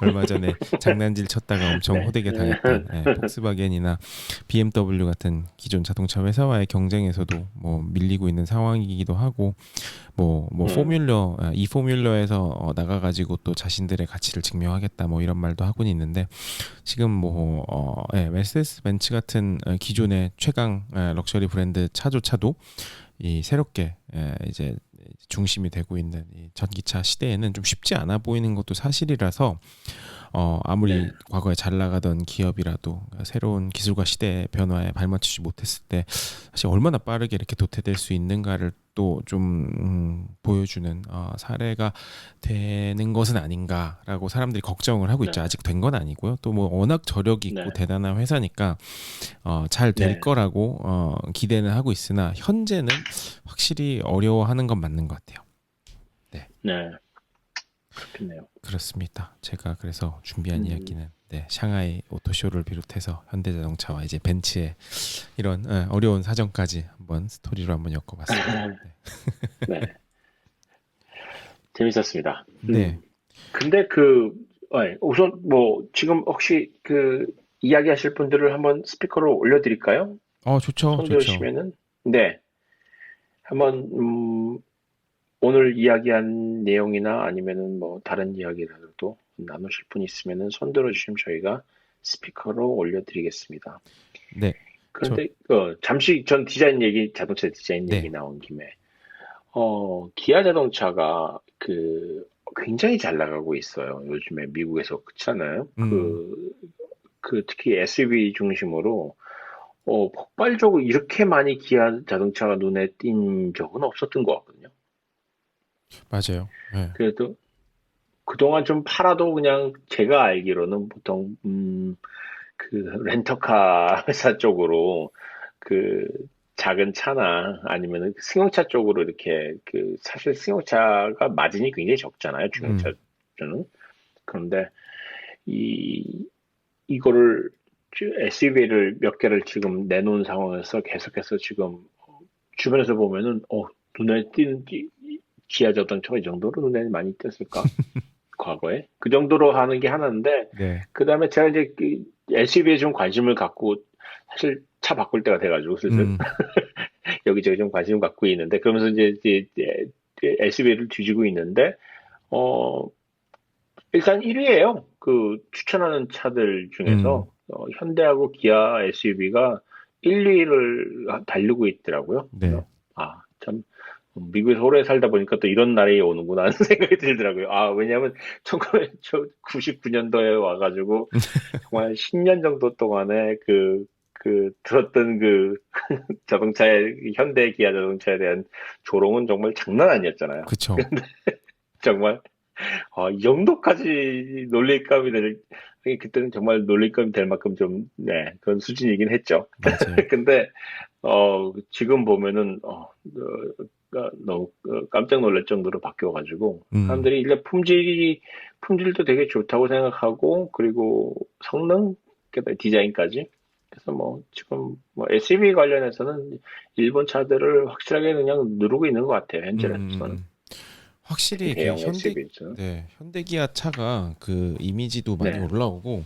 얼마 전에 장난질 쳤다가 엄청 네, 호되게 당했던 폭스바겐이나 BMW 같은 기존 자동차 회사와의 경쟁에서도 뭐 밀리고 있는 상황이기도 하고 뭐 음, 이 포뮬러에서 나가가지고 또 자신들의 가치를 증명하겠다 뭐 이런 말도 하고는 있는데 지금 뭐 메르세데스 벤츠 같은 기존의 최강 럭셔리 브랜드 차조차도 이 새롭게 이제 중심이 되고 있는 이 전기차 시대에는 좀 쉽지 않아 보이는 것도 사실이라서 네, 아무리 과거에 잘 나가던 기업이라도 새로운 기술과 시대의 변화에 발맞추지 못했을 때 사실 얼마나 빠르게 이렇게 도태될 수 있는가를 또 좀 보여주는 사례가 되는 것은 아닌가라고 사람들이 걱정을 하고 네, 있죠. 아직 된 건 아니고요. 또 뭐 워낙 저력이 있고 네, 대단한 회사니까 잘 될 네, 거라고 기대는 하고 있으나 현재는 확실히 어려워하는 건 맞는 것 같아요. 네, 네, 그렇겠네요. 그렇습니다. 제가 그래서 준비한 음, 이야기는 네, 샹하이 오토쇼를 비롯해서 현대자동차와 이제 벤츠의 이런 어려운 사정까지 한번 스토리로 한번 엮어봤습니다. 네. 네, 재밌었습니다. 네. 근데 우선 뭐 지금 혹시 이야기하실 분들을 한번 스피커로 올려드릴까요? 좋죠, 손 좋죠. 들으시면은 네, 한번 오늘 이야기한 내용이나 아니면은 뭐 다른 이야기라도 나누실 분 있으면은 손 들어주시면 저희가 스피커로 올려드리겠습니다. 네, 저, 그런데 잠시 전 자동차 디자인 얘기 네, 나온 김에 기아 자동차가 굉장히 잘 나가고 있어요. 요즘에 미국에서 그렇잖아요. 음, 특히 SUV 중심으로 폭발적으로 이렇게 많이 기아 자동차가 눈에 띈 적은 없었던 것 같거든요. 맞아요. 네, 그래도 그동안 좀 팔아도 그냥 제가 알기로는 보통 렌터카 회사 쪽으로 그 작은 차나 아니면은 승용차 쪽으로 이렇게 사실 승용차가 마진이 굉장히 적잖아요. 음, 중형차는. 그런데 이 이거를 SUV를 몇 개를 지금 내놓은 상황에서 계속해서 지금 주변에서 보면은 눈에 띄는 기아 자동차가 이 정도로 눈에 많이 띄었을까? 과거에 그 정도로 하는 게 하나인데 네, 그다음에 제가 이제 SUV에 좀 관심을 갖고 사실 차 바꿀 때가 돼가지고 슬슬 음, 여기저기 좀 관심을 갖고 있는데 그러면서 이제 SUV를 뒤지고 있는데 어 일단 1위예요. 추천하는 차들 중에서 음, 현대하고 기아 SUV가 1, 2위를 달리고 있더라고요. 네, 그래서 참 미국에서 오래 살다 보니까 또 이런 날이 오는구나 하는 생각이 들더라고요. 왜냐하면 1999년도에 와가지고 정말 10년 정도 동안에 들었던 현대 기아 자동차에 대한 조롱은 정말 장난 아니었잖아요. 그쵸. 정말 이 정도까지 그때는 정말 놀릴감이 될 만큼 좀, 네, 그런 수준이긴 했죠. 맞아요. 근데, 지금 보면은, 너무 깜짝 놀랄 정도로 바뀌어가지고, 음, 사람들이 일단 품질도 되게 좋다고 생각하고, 그리고 성능, 게다가 디자인까지. 그래서 지금 SUV 관련해서는 일본 차들을 확실하게 그냥 누르고 있는 것 같아요, 음, 음, 현재로서는. 음. 특히 확실히 그 대형 SUV죠. 네, 현대기아 차가 그 이미지도 많이 네, 올라오고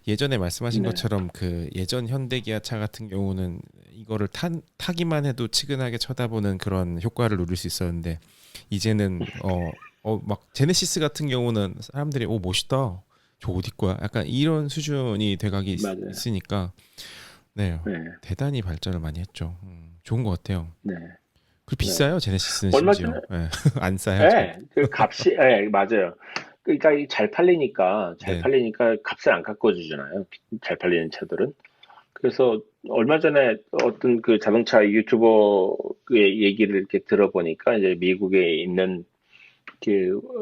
예전에 말씀하신 네. 것처럼 그 예전 현대기아 차 같은 경우는 이거를 타기만 해도 측은하게 쳐다보는 그런 효과를 누릴 수 있었는데 이제는 막 제네시스 같은 경우는 사람들이 오 멋있다. 저 어디 거야? 약간 이런 수준이 돼가기 맞아요. 있으니까 네, 네, 대단히 발전을 많이 했죠. 좋은 것 같아요. 네, 그리고 네. 비싸요, 제네시스는 얼마 전에, 심지어. 예. 안 싸요, 절대. 예, 맞아요. 그러니까 잘 네. 팔리니까 값을 안 깎아주잖아요. 잘 팔리는 차들은. 그래서 얼마 전에 어떤 자동차 유튜버의 얘기를 이렇게 들어보니까 이제 미국에 있는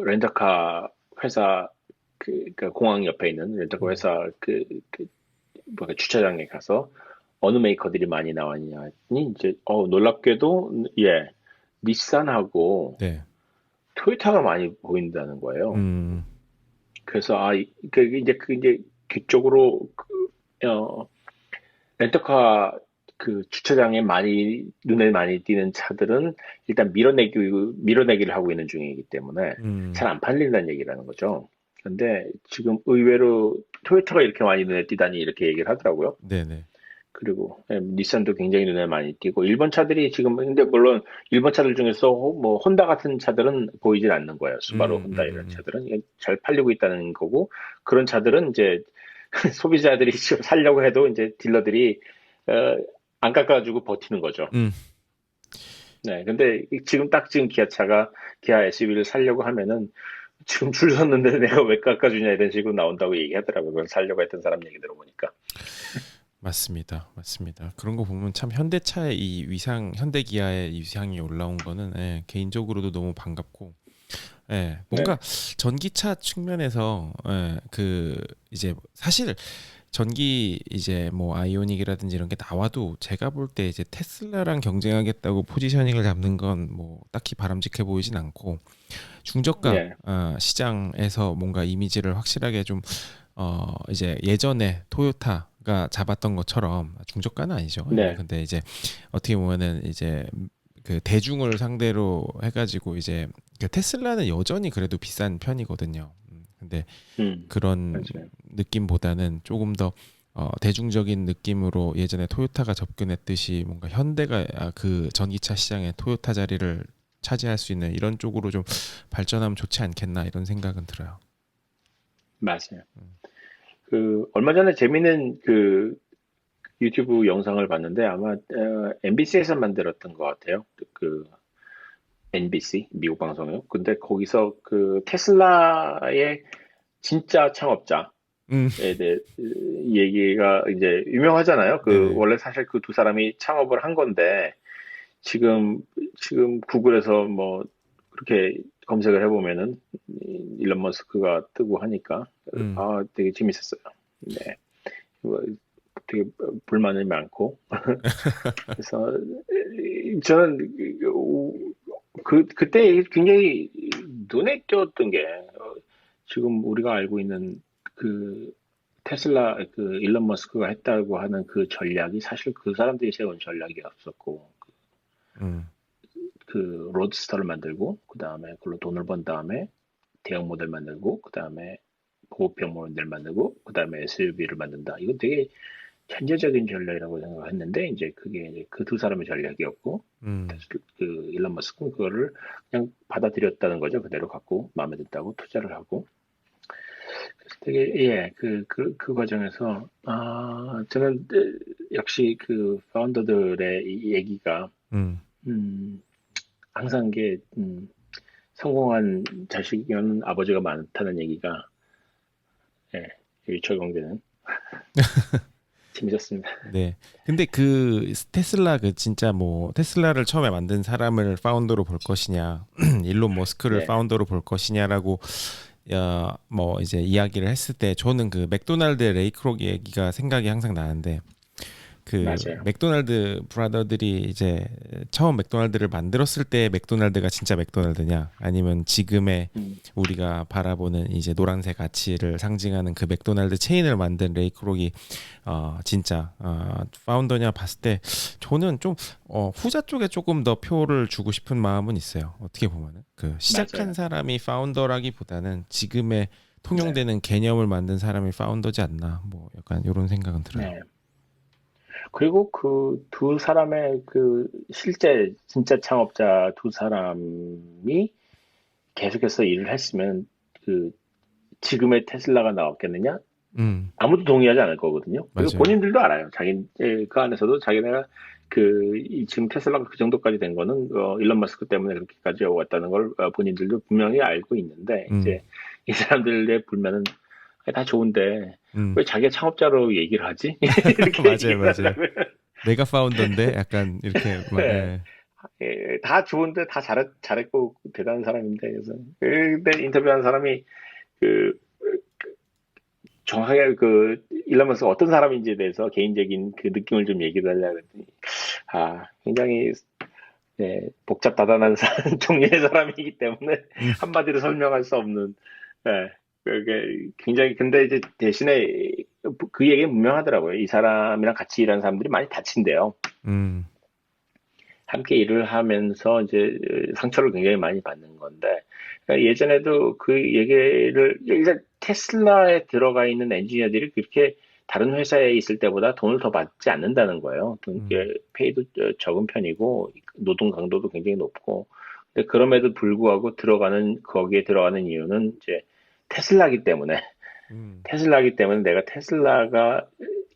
렌터카 회사 그러니까 공항 옆에 있는 렌터카 음. 회사 뭐가 주차장에 가서 어느 메이커들이 많이 나왔냐니 이제 놀랍게도 닛산하고 네. 토요타가 많이 보인다는 거예요. 음. 그래서 이제 그쪽으로 렌터카 주차장에 눈에 많이 띄는 차들은 일단 밀어내기를 하고 있는 중이기 때문에 음. 잘 안 팔린다는 얘기라는 거죠. 근데 지금 의외로 토요타가 이렇게 많이 눈에 띄다니 이렇게 얘기를 하더라고요. 네네. 그리고 닛산도 굉장히 눈에 많이 띄고 일본 차들이 지금 근데 물론 일본 차들 중에서 뭐 혼다 같은 차들은 보이질 않는 거예요. 수바루, 음. 음. 혼다 이런 음. 차들은 이게 잘 팔리고 있다는 거고 그런 차들은 이제 소비자들이 지금 살려고 해도 이제 딜러들이 어, 안 깎아주고 버티는 거죠. 음. 네, 근데 지금 기아 SUV를 살려고 하면은 지금 줄 섰는데 내가 왜 깎아주냐 이런 식으로 나온다고 얘기하더라고요. 그걸 살려고 했던 사람 얘기 들어보니까. 맞습니다. 맞습니다. 그런 거 보면 참 현대차의 이 위상, 현대기아의 이 위상이 올라온 거는 개인적으로도 너무 반갑고 뭔가 네, 전기차 측면에서 그 이제 사실 전기 이제 뭐 아이오닉이라든지 이런 게 나와도 제가 볼 때 이제 테슬라랑 경쟁하겠다고 포지셔닝을 잡는 건 뭐 딱히 바람직해 보이진 않고 중저가 네, 시장에서 뭔가 이미지를 확실하게 좀 이제 예전에 토요타가 잡았던 것처럼 중저가는 아니죠. 예, 네, 근데 이제 어떻게 보면은 이제 그 대중을 상대로 해가지고 이제 그 테슬라는 여전히 그래도 비싼 편이거든요. 근데 그런 맞아요. 느낌보다는 조금 더 대중적인 느낌으로 예전에 토요타가 접근했듯이 뭔가 현대가 그 전기차 시장에 토요타 자리를 차지할 수 있는 이런 쪽으로 좀 발전하면 좋지 않겠나 이런 생각은 들어요. 맞아요. 그 얼마 전에 재밌는 그 유튜브 영상을 봤는데 아마 MBC에서 만들었던 것 같아요. 그 NBC 미국 방송이요. 근데 거기서 그 테슬라의 진짜 창업자에 음, 대해 얘기가 이제 유명하잖아요. 그 네네. 원래 사실 그 두 사람이 창업을 한 건데 지금 지금 구글에서 뭐 그렇게 검색을 해보면은 일론 머스크가 뜨고 하니까 음, 되게 재밌었어요. 네, 뭐 되게 불만이 많고 그래서 저는 그때 굉장히 눈에 띄었던 게 지금 우리가 알고 있는 그 테슬라 그 일론 머스크가 했다고 하는 그 전략이 사실 그 사람들이 세운 전략이 없었고 음, 그 로드스터를 만들고 그 다음에 그걸로 돈을 번 다음에 대형 모델 만들고 그 다음에 고급형 모델 만들고 그 다음에 SUV를 만든다. 이건 되게 천재적인 전략이라고 생각했는데 이제 그게 이제 그 두 사람의 전략이었고 음, 그 일론 머스크는 그거를 그냥 받아들였다는 거죠. 그대로 갖고 마음에 든다고 투자를 하고 그래서 되게 그 과정에서 저는 역시 그 파운더들의 이 얘기가 음. 음, 항상 이게 성공한 자식이면 아버지가 많다는 얘기가 예, 적용되는 재밌었습니다. 네. 근데 그 테슬라 그 진짜 뭐 테슬라를 처음에 만든 사람을 파운더로 볼 것이냐, 일론 머스크를 네, 파운더로 볼 것이냐라고 뭐 이제 이야기를 했을 때 저는 그 맥도날드 레이 크록 얘기가 생각이 항상 나는데 그 맞아요. 맥도날드 브라더들이 이제 처음 맥도날드를 만들었을 때 맥도날드가 진짜 맥도날드냐 아니면 지금의 음, 우리가 바라보는 이제 노란색 가치를 상징하는 그 맥도날드 체인을 만든 레이 크록이 진짜 파운더냐 봤을 때 저는 좀 후자 쪽에 조금 더 표를 주고 싶은 마음은 있어요. 어떻게 보면은 그 시작한 맞아요. 사람이 파운더라기보다는 지금의 네, 통용되는 개념을 만든 사람이 파운더지 않나 뭐 약간 이런 생각은 들어요. 네. 그리고 그 두 사람의 그 실제 진짜 창업자 두 사람이 계속해서 일을 했으면 그 지금의 테슬라가 나왔겠느냐? 음, 아무도 동의하지 않을 거거든요. 그리고 맞아요. 본인들도 알아요. 그 안에서도 자기네가 지금 테슬라가 그 정도까지 된 거는 일론 머스크 때문에 그렇게까지 왔다는 걸 본인들도 분명히 알고 있는데 음, 이제 이 사람들의 불만은 다 좋은데 음, 왜 자기가 창업자로 얘기를 하지? 이렇게 맞아요, 얘기를 맞아요. 하더라고요. 내가 파운더인데 약간 이렇게 예. 예. 다 좋은데 다 잘했고 대단한 사람인데 그래서 근데 인터뷰한 사람이 그 정확하게 그 일론 머스크가 어떤 사람인지에 대해서 개인적인 그 느낌을 좀 얘기를 하려고 했더니 굉장히 복잡다단한 종류의 사람이기 때문에 음, 한마디로 설명할 수 없는 예, 그게 굉장히 근데 이제 대신에 그 얘기는 분명하더라고요. 이 사람이랑 같이 일하는 사람들이 많이 다친대요. 음, 함께 일을 하면서 이제 상처를 굉장히 많이 받는 건데 그러니까 예전에도 그 얘기를 일단 테슬라에 들어가 있는 엔지니어들이 그렇게 다른 회사에 있을 때보다 돈을 더 받지 않는다는 거예요. 음, 페이도 적은 편이고 노동 강도도 굉장히 높고 근데 그럼에도 불구하고 거기에 들어가는 이유는 이제 테슬라기 때문에 음, 테슬라기 때문에 내가 테슬라가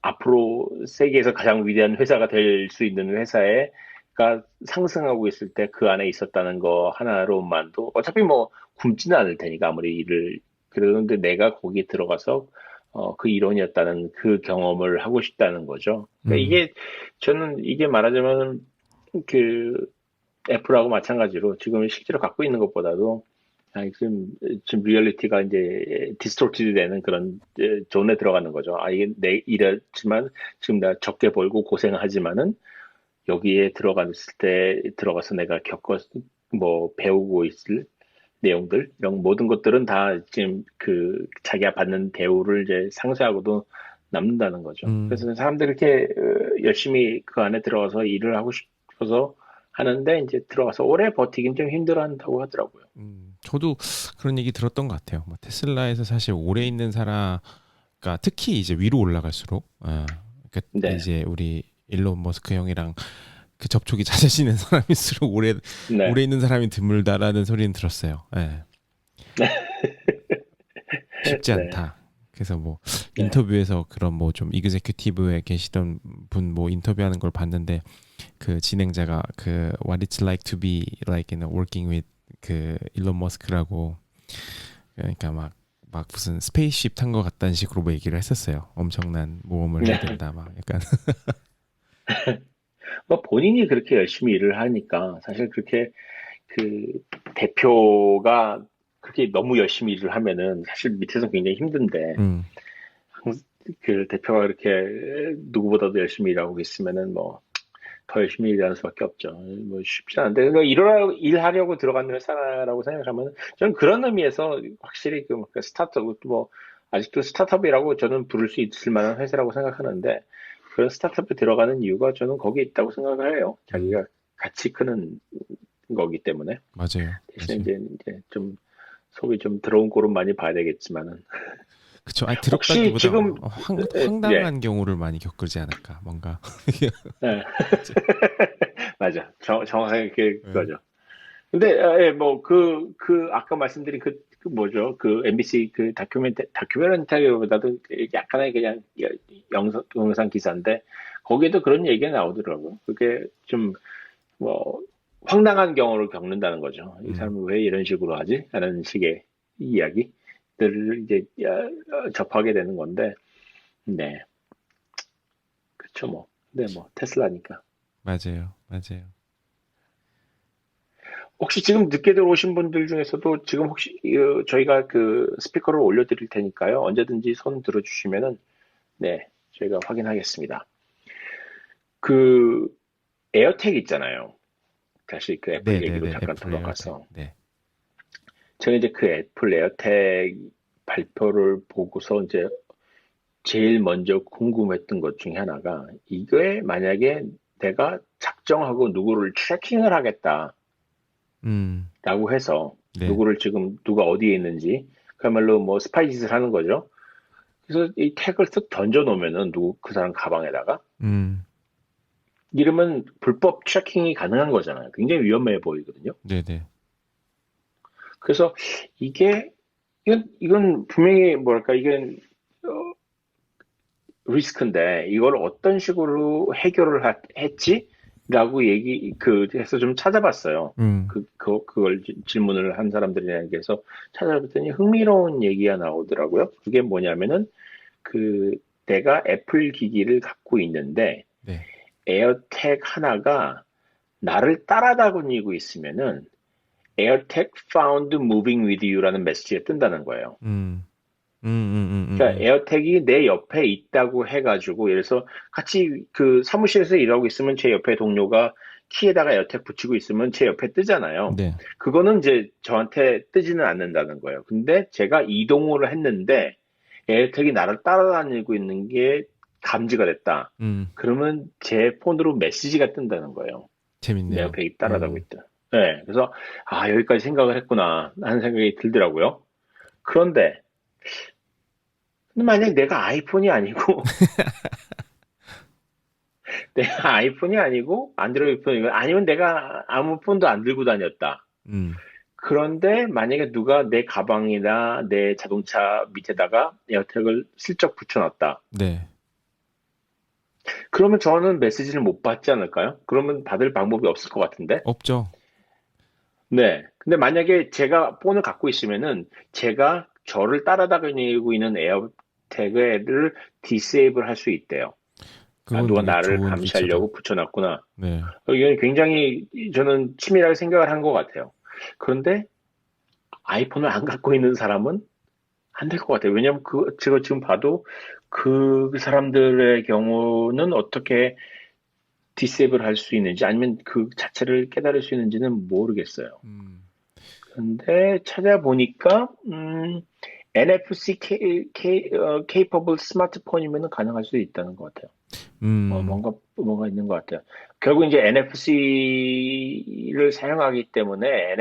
앞으로 세계에서 가장 위대한 회사가 될 수 있는 회사가 상승하고 있을 때 그 안에 있었다는 거 하나로만도 어차피 뭐 굶지는 않을 테니까 아무리 일을 그러는데 내가 거기에 들어가서 그 일원이었다는 그 경험을 하고 싶다는 거죠. 그러니까 음, 저는 이게 말하자면 그 애플하고 마찬가지로 지금 실제로 갖고 있는 것보다도 지금 리얼리티가 이제 디스토티드 되는 그런 존에 들어가는 거죠. 이게 내 일이지만 지금 나 적게 벌고 고생하지만은 여기에 들어갔을 때 들어가서 내가 뭐 배우고 있을 내용들, 이런 모든 것들은 다 지금 그 자기가 받는 대우를 이제 상쇄하고도 남는다는 거죠. 음, 그래서 사람들이 이렇게 열심히 그 안에 들어가서 일을 하고 싶어서 하는데 이제 들어가서 오래 버티긴 좀 힘들어한다고 하더라고요. 저도 그런 얘기 들었던 것 같아요. 뭐 테슬라에서 사실 오래 있는 사람, 그러니까 특히 이제 위로 올라갈수록, 그러니까 네, 이제 우리 일론 머스크 형이랑 그 접촉이 잦아지는 사람일수록 네, 오래 있는 사람이 드물다라는 소리는 들었어요. 예. 쉽지 네, 않다. 그래서 뭐 네, 인터뷰에서 그런 뭐 좀 이그제큐티브에 계시던 분 뭐 인터뷰하는 걸 봤는데 그 진행자가 그 What it's like to be like working with 그 일론 머스크라고, 그러니까 막 무슨 스페이스십 탄 것 같다는 식으로 뭐 얘기를 했었어요. 엄청난 모험을 해야 네. 된다 막 약간. 뭐 본인이 그렇게 열심히 일을 하니까 사실 그렇게 그 대표가 그렇게 너무 열심히 일을 하면은 사실 밑에서 굉장히 힘든데 음, 그 대표가 그렇게 누구보다도 열심히 일하고 있으면은 뭐 더 열심히 일하는 수밖에 없죠. 뭐 쉽지 않은데 그러니까 일하려고 들어가는 회사라고 생각하면 저는 그런 의미에서 확실히 그 스타트업 뭐 아직도 스타트업이라고 저는 부를 수 있을 만한 회사라고 생각하는데 그런 스타트업에 들어가는 이유가 저는 거기에 있다고 생각을 해요. 음, 자기가 같이 크는 거기 때문에 맞아요, 대신에 맞아요. 이제 좀 속이 좀 더러운 꼴은 많이 봐야 되겠지만은 그쵸. 아니 혹시 더럽다기보다 지금 예, 황당한 경우를 많이 겪지 않을까, 뭔가. 예. 그쵸? 맞아. 정확하게 네. 그거죠. 근데 예, 뭐 아까 말씀드린 그 뭐죠? 그 MBC 그 다큐멘터리보다도 약간의 그냥 영상 기사인데 거기에도 그런 얘기가 나오더라고요. 그게 좀 뭐 황당한 경우를 겪는다는 거죠. 이 음, 사람은 왜 이런 식으로 하지? 하는 식의 이야기들을 이제 접하게 되는 건데, 네, 그렇죠 뭐. 근데 뭐 테슬라니까. 맞아요, 맞아요. 혹시 지금 늦게 들어오신 분들 중에서도 지금 혹시 저희가 그 스피커를 올려드릴 테니까요. 언제든지 손 들어주시면은 네, 저희가 확인하겠습니다. 그 에어택 있잖아요. 다시 그 애플 얘기로 네네네. 잠깐 애플 에어텍. 돌아가서 네. 제가 이제 그 애플 에어택 발표를 보고서 이제 제일 먼저 궁금했던 것 중에 하나가 이게 만약에 내가 작정하고 누구를 트래킹을 하겠다라고 음, 해서 네. 누구를 지금 누가 어디에 있는지 그야말로 뭐 스파이 짓을 하는 거죠. 그래서 이 택을 쓱 던져 놓으면은 누구 그 사람 가방에다가 음, 이러면 불법 트래킹이 가능한 거잖아요. 굉장히 위험해 보이거든요. 네네. 그래서 이게 이건 분명히 뭐랄까 이게 어, 리스크인데 이걸 어떤 식으로 해결을 했지? 라고 해서 좀 찾아봤어요. 음, 그걸 질문을 한 사람들에게서 찾아봤더니 흥미로운 얘기가 나오더라고요. 그게 뭐냐면은, 그, 내가 애플 기기를 갖고 있는데, 네. 에어택 하나가 나를 따라다니고 있으면은, 에어택 found moving with you라는 메시지가 뜬다는 거예요. 음, 음, 음, 음, 그러니까 에어택이 내 옆에 있다고 해가지고 예를 들어서 같이 그 사무실에서 일하고 있으면 제 옆에 동료가 키에다가 에어택 붙이고 있으면 제 옆에 뜨잖아요. 네. 그거는 이제 저한테 뜨지는 않는다는 거예요. 근데 제가 이동을 했는데 에어택이 나를 따라다니고 있는 게 감지가 됐다. 음, 그러면 제 폰으로 메시지가 뜬다는 거예요. 내 재밌네요. 옆에 따라다니고 있다. 네, 그래서 아 여기까지 생각을 했구나 하는 생각이 들더라고요. 그런데 만약 내가 아이폰이 아니고 내가 아이폰이 아니고 안드로이드 폰이고 아니면 내가 아무 폰도 안 들고 다녔다. 음, 그런데 만약에 누가 내 가방이나 내 자동차 밑에다가 에어택을 슬쩍 붙여놨다. 네. 그러면 저는 메시지를 못 받지 않을까요? 그러면 받을 방법이 없을 것 같은데. 없죠. 네. 근데 만약에 제가 폰을 갖고 있으면은 제가 저를 따라다니고 있는 에어택을 디세이블 할 수 있대요. 아, 그건 누가 되게 나를 좋은 피처다. 감시하려고 붙여놨구나. 네. 이건 굉장히 저는 치밀하게 생각을 한 것 같아요. 그런데 아이폰을 안 갖고 있는 사람은 안 될 것 같아요. 왜냐하면 제가 지금 봐도 그 사람들의 경우는 어떻게 디세이블 할 수 있는지 아니면 그 자체를 깨달을 수 있는지는 모르겠어요. 음, 근데 찾아보니까 NFC capable 스마트폰이면 가능할 수도 있다는 것 같아요. 음, 뭔가 있는 것 같아요. 결국 이제 NFC를 사용하기 때문에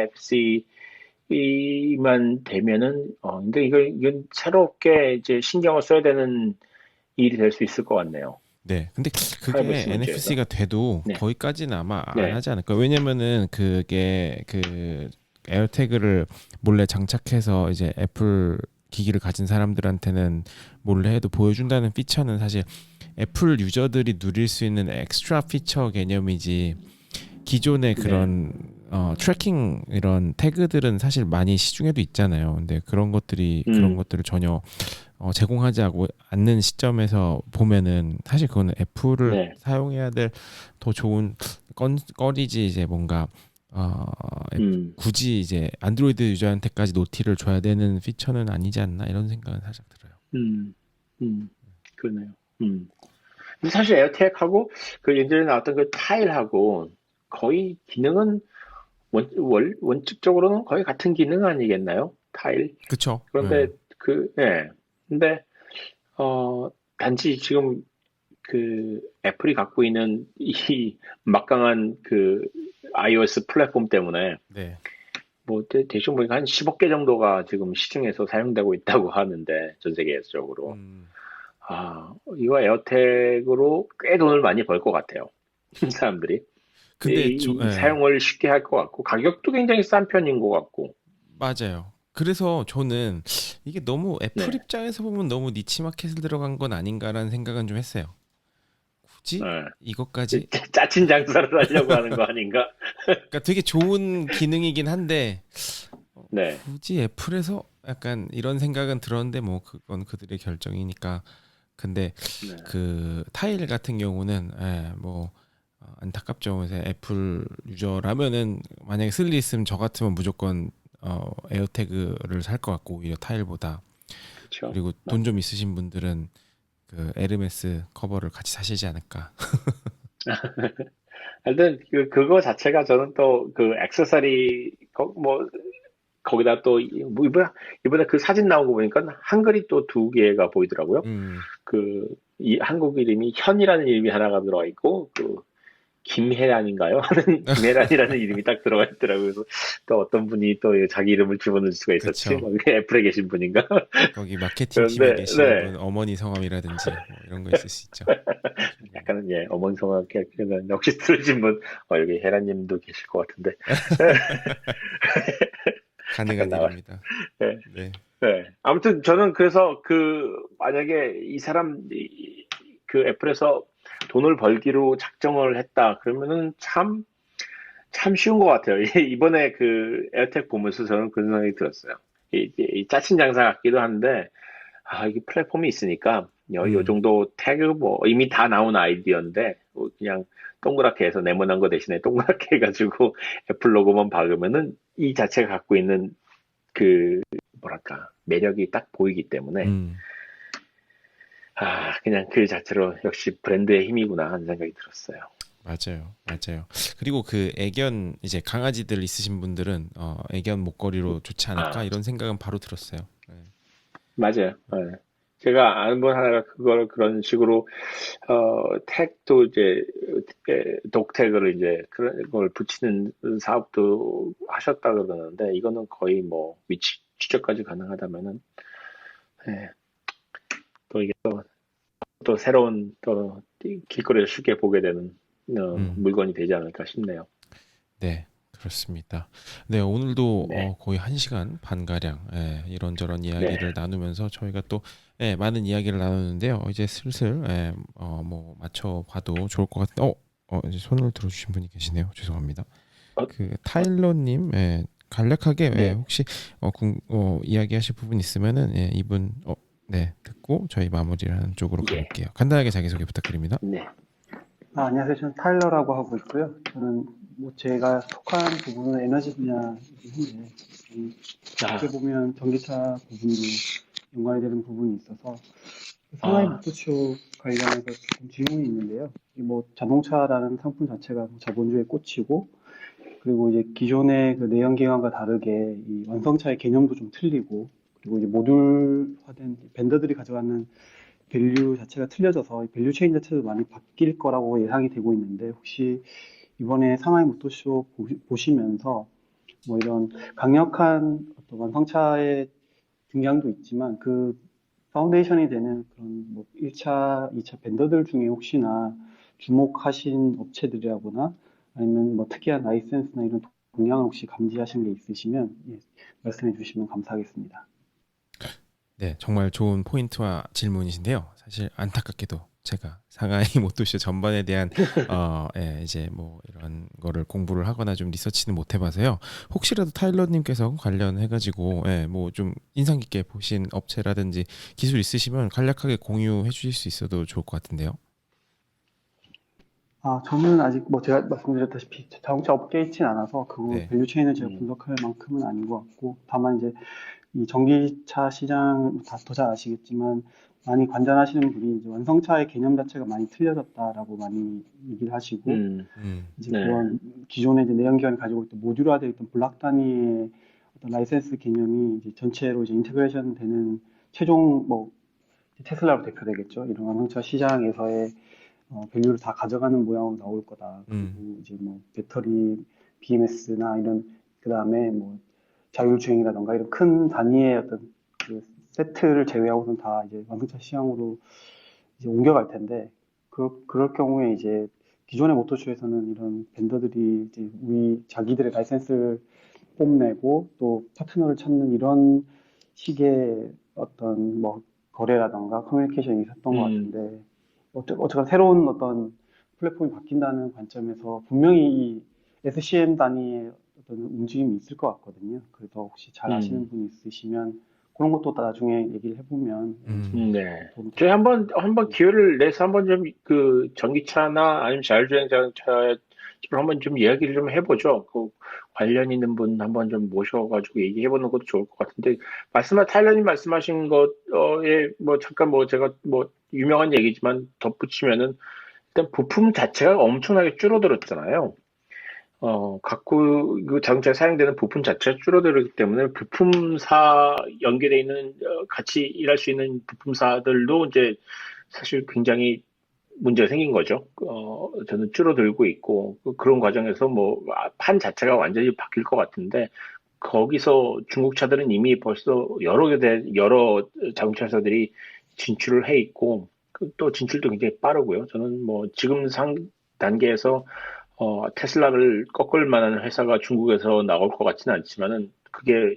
NFC만 되면은, 근데 이건 새롭게 이제 신경을 써야 되는 일이 될 수 있을 것 같네요. 네. 근데 그게 프라이버시 문제에서. NFC가 돼도 네, 거기까지는 아마 안 네, 하지 않을까. 왜냐면은 그게 그 에어태그를 몰래 장착해서 이제 애플 기기를 가진 사람들한테는 몰래 해도 보여준다는 피처는 사실 애플 유저들이 누릴 수 있는 엑스트라 피처 개념이지 기존의 네, 그런 트래킹 이런 태그들은 사실 많이 시중에도 있잖아요. 근데 그런 음, 것들을 전혀 제공하지 않는 시점에서 보면은 사실 그거는 애플을 네, 사용해야 될 더 좋은 거리지 이제 뭔가 어, 음, 굳이 이제 안드로이드 유저한테까지 노티를 줘야 되는 피처는 아니지 않나 이런 생각은 살짝 들어요. 음, 그러네요. 음. 근데 사실 에어택하고 그 예전에 나왔던 그 타일하고 거의 기능은 원칙적으로는 거의 같은 기능 아니겠나요? 타일. 그쵸? 그런데 예. 예. 근데 어 단지 지금 그 애플이 갖고 있는 이 막강한 그 iOS 플랫폼 때문에 네. 뭐 대충 보니까 한 10억 개 정도가 지금 시중에서 사용되고 있다고 하는데 전 세계적으로 음. 이거 에어택으로 꽤 돈을 많이 벌 것 같아요. 사람들이 근데 이 사용을 쉽게 할 것 같고 가격도 굉장히 싼 편인 것 같고 맞아요. 그래서 저는 이게 너무 애플 네, 입장에서 보면 너무 니치 마켓을 들어간 건 아닌가라는 생각은 좀 했어요. 굳이 네. 이것까지 짜친 장사를 하려고 하는 거 아닌가? 그러니까 되게 좋은 기능이긴 한데 네, 굳이 애플에서 약간 이런 생각은 들었는데 뭐 그건 그들의 결정이니까. 근데 네, 그 타일 같은 경우는 뭐 안타깝죠. 그래서 애플 유저라면은 만약에 쓸 일 있으면 저 같으면 무조건 에어태그를 살 것 같고 오히려 타일보다. 그렇죠. 그리고 돈 좀 있으신 분들은 그 에르메스 커버를 같이 사시지 않을까. 하여튼 그거 자체가 저는 또 그 액세서리 뭐 거기다 또 뭐 이번에 그 사진 나온 거 보니까 한글이 또 두 개가 보이더라고요. 음, 그 이 한국 이름이 현이라는 이름이 하나가 들어가 있고 그 김혜란인가요? 하는 김혜란이라는 이름이 딱 들어가 있더라고요. 그래서 또 어떤 분이 또 자기 이름을 집어넣을 수가 있었지? 그쵸. 뭐 애플에 계신 분인가? 거기 마케팅 팀에 그런데 계시는 네, 분 어머니 성함이라든지 뭐 이런 거 있을 수 있죠. 충분히. 약간은 예 어머니 성악 역시 들으신 분 여기 혜란님도 계실 것 같은데 잠깐 가능한 나가. 일입니다. 네, 네. 네. 아무튼 저는 그래서 만약에 이 사람 그 애플에서 돈을 벌기로 작정을 했다 그러면은 참 쉬운 것 같아요. 이번에 그 에어텍 보면서 저는 그런 생각이 들었어요. 이 짜친 장사 같기도 한데, 이게 플랫폼이 있으니까, 요 음, 정도 태그 뭐, 이미 다 나온 아이디어인데, 뭐 그냥 동그랗게 해서 네모난 거 대신에 동그랗게 해가지고 애플 로고만 박으면은 이 자체가 갖고 있는 그, 뭐랄까, 매력이 딱 보이기 때문에, 음. 그냥 그 자체로 역시 브랜드의 힘이구나 하는 생각이 들었어요. 맞아요, 맞아요. 그리고 그 애견 이제 강아지들 있으신 분들은 애견 목걸이로 좋지 않을까 아, 이런 생각은 바로 들었어요. 네. 맞아요. 예. 제가 아는 분 하나가 그걸 그런 식으로 택도 이제 독택을 이제 그런 걸 붙이는 사업도 하셨다 그러는데 이거는 거의 뭐 위치 추적까지 가능하다면은 예, 또 이게 또 새로운 또 길거리에서 쉽게 보게 되는 음, 물건이 되지 않을까 싶네요. 네, 그렇습니다. 네, 오늘도 네, 거의 1시간 반 가량 이런저런 네, 이야기를 나누면서 저희가 또 많은 이야기를 나눴는데요. 이제 슬슬 뭐 맞춰 봐도 좋을 것 같은데, 이제 손을 들어주신 분이 계시네요. 죄송합니다. 어, 그 어, 타일러님, 간략하게 네, 혹시 이야기하실 부분 있으면은 이분 네 듣고 저희 마무리를 하는 쪽으로 예, 가볼게요. 간단하게 자기소개 부탁드립니다. 네, 안녕하세요. 저는 타일러라고 하고 있고요. 저는 뭐 제가 속한 부분은 에너지 분야이긴 한데, 어떻게 아, 보면 전기차 부분으로 연관이 되는 부분이 있어서 상하이 아, 목표축 관련해서 조금 질문이 있는데요. 이 뭐 자동차라는 상품 자체가 뭐 자본주의의 꽃이고, 그리고 이제 기존의 그 내연기관과 다르게 이 완성차의 개념도 좀 틀리고, 그리고 이제 모듈화된 벤더들이 가져가는 밸류 자체가 틀려져서 이 밸류 체인 자체도 많이 바뀔 거라고 예상이 되고 있는데, 혹시 이번에 상하이 모터쇼 보시면서 뭐 이런 강력한 어떤 완성차의 등장도 있지만 그 파운데이션이 되는 그런 뭐 1차, 2차 벤더들 중에 혹시나 주목하신 업체들이라거나 아니면 뭐 특이한 라이센스나 이런 동향을 혹시 감지하신 게 있으시면 예, 말씀해 주시면 감사하겠습니다. 네, 정말 좋은 포인트와 질문이신데요. 사실 안타깝게도 제가 상하이 모토쇼 전반에 대한 이제 뭐 이런 거를 공부를 하거나 좀 리서치는 못 해봐서요. 혹시라도 타일러님께서 관련해가지고 뭐 좀 인상 깊게 보신 업체라든지 기술 있으시면 간략하게 공유해 주실 수 있어도 좋을 것 같은데요. 아, 저는 아직 뭐 제가 말씀드렸다시피 자동차 업계에 있진 않아서 그 네. 밸류 체인을 제가 음, 분석할 만큼은 아닌 것 같고, 다만 이제 이 전기차 시장 다 더 잘 아시겠지만 많이 관전하시는 분이 이제 완성차의 개념 자체가 많이 틀려졌다라고 많이 얘기를 하시고, 음, 이제 네, 그런 기존의 이제 내연기관이 가지고 있던 모듈화되어 있던 블락 단위의 어떤 라이센스 개념이 이제 전체로 이제 인테그레이션 되는 최종 뭐 테슬라로 대표되겠죠. 이런 완성차 시장에서의 밸류를 다 가져가는 모양으로 나올 거다. 음, 그리고 이제 뭐 배터리, BMS나 이런 그 다음에 뭐 자율주행이라던가 이런 큰 단위의 어떤 그 세트를 제외하고는 다 이제 완성차 시장으로 이제 옮겨갈 텐데 그럴 경우에 이제 기존의 모터쇼에서는 이런 벤더들이 이제 우리 자기들의 라이센스를 뽐내고 또 파트너를 찾는 이런 식의 어떤 뭐 거래라던가 커뮤니케이션이 있었던 것 음, 같은데 어쨌건 새로운 어떤 플랫폼이 바뀐다는 관점에서 분명히 이 SCM 단위의 어떤 움직임이 있을 것 같거든요. 그래서 혹시 잘 아시는 음, 분이 있으시면 그런 것도 나중에 얘기를 해보면 좀 네. 도움이 될 저희 것 한번, 같습니다. 한번 네. 기회를 내서 한번 좀 그 전기차나 아니면 자율주행 자동차 집을 한번 좀 이야기를 좀 해보죠. 그 관련 있는 분 한번 좀 모셔가지고 얘기해보는 것도 좋을 것 같은데, 타일러님 말씀하신 것에 뭐 잠깐 뭐 제가 뭐 유명한 얘기지만 덧붙이면은 일단 부품 자체가 엄청나게 줄어들었잖아요. 갖고 그 자동차에 사용되는 부품 자체가 줄어들기 때문에 부품사 연계되어 있는 같이 일할 수 있는 부품사들도 이제 사실 굉장히 문제가 생긴 거죠. 저는 줄어들고 있고 그런 과정에서 뭐 판 자체가 완전히 바뀔 것 같은데 거기서 중국 차들은 이미 벌써 여러 자동차 회사들이 진출을 해 있고 또 진출도 굉장히 빠르고요. 저는 뭐 지금 단계에서 테슬라를 꺾을 만한 회사가 중국에서 나올 것 같지는 않지만은 그게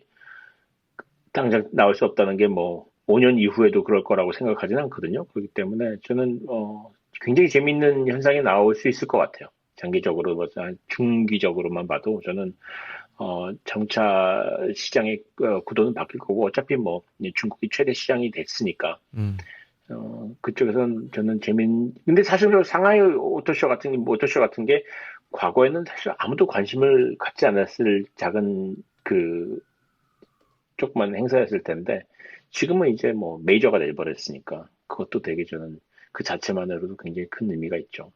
당장 나올 수 없다는 게 뭐 5년 이후에도 그럴 거라고 생각하지는 않거든요. 그렇기 때문에 저는 굉장히 재밌는 현상이 나올 수 있을 것 같아요. 장기적으로, 중기적으로만 봐도 저는 자동차 시장의 구도는 바뀔 거고 어차피 뭐 중국이 최대 시장이 됐으니까 음, 그쪽에서는 저는 근데 사실 상하이 모터쇼 같은 게 과거에는 사실 아무도 관심을 갖지 않았을 작은 그 조그만 행사였을 텐데 지금은 이제 뭐 메이저가 돼버렸으니까 그것도 되게 저는 그 자체만으로도 굉장히 큰 의미가 있죠.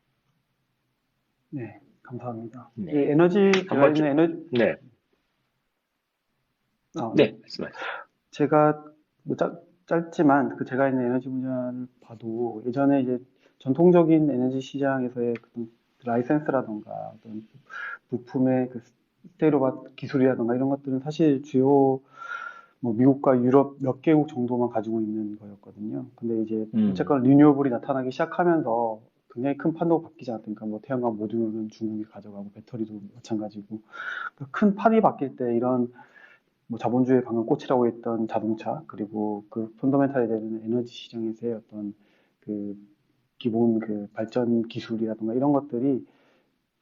네, 감사합니다. 이 네. 에너지 제가 한번 좀, 있는 에너지 네. 네. 네. 말씀하세요. 제가 뭐 짧지만 그 제가 있는 에너지 분야를 봐도 예전에 이제 전통적인 에너지 시장에서의 그 라이센스라던가 어떤 부품의 그 스테이로바 기술이라던가 이런 것들은 사실 주요 뭐 미국과 유럽 몇 개국 정도만 가지고 있는 거였거든요. 근데 이제 음, 어쨌거나 리뉴어블이 나타나기 시작하면서 굉장히 큰 판도가 바뀌지 않습니까? 뭐 태양광 모듈은 중국이 가져가고 배터리도 마찬가지고 큰 판이 바뀔 때 이런 뭐 자본주의 방금 꽃이라고 했던 자동차 그리고 그 펀더멘탈이 되는 에너지 시장에서의 어떤 그 기본 그 발전 기술이라든가 이런 것들이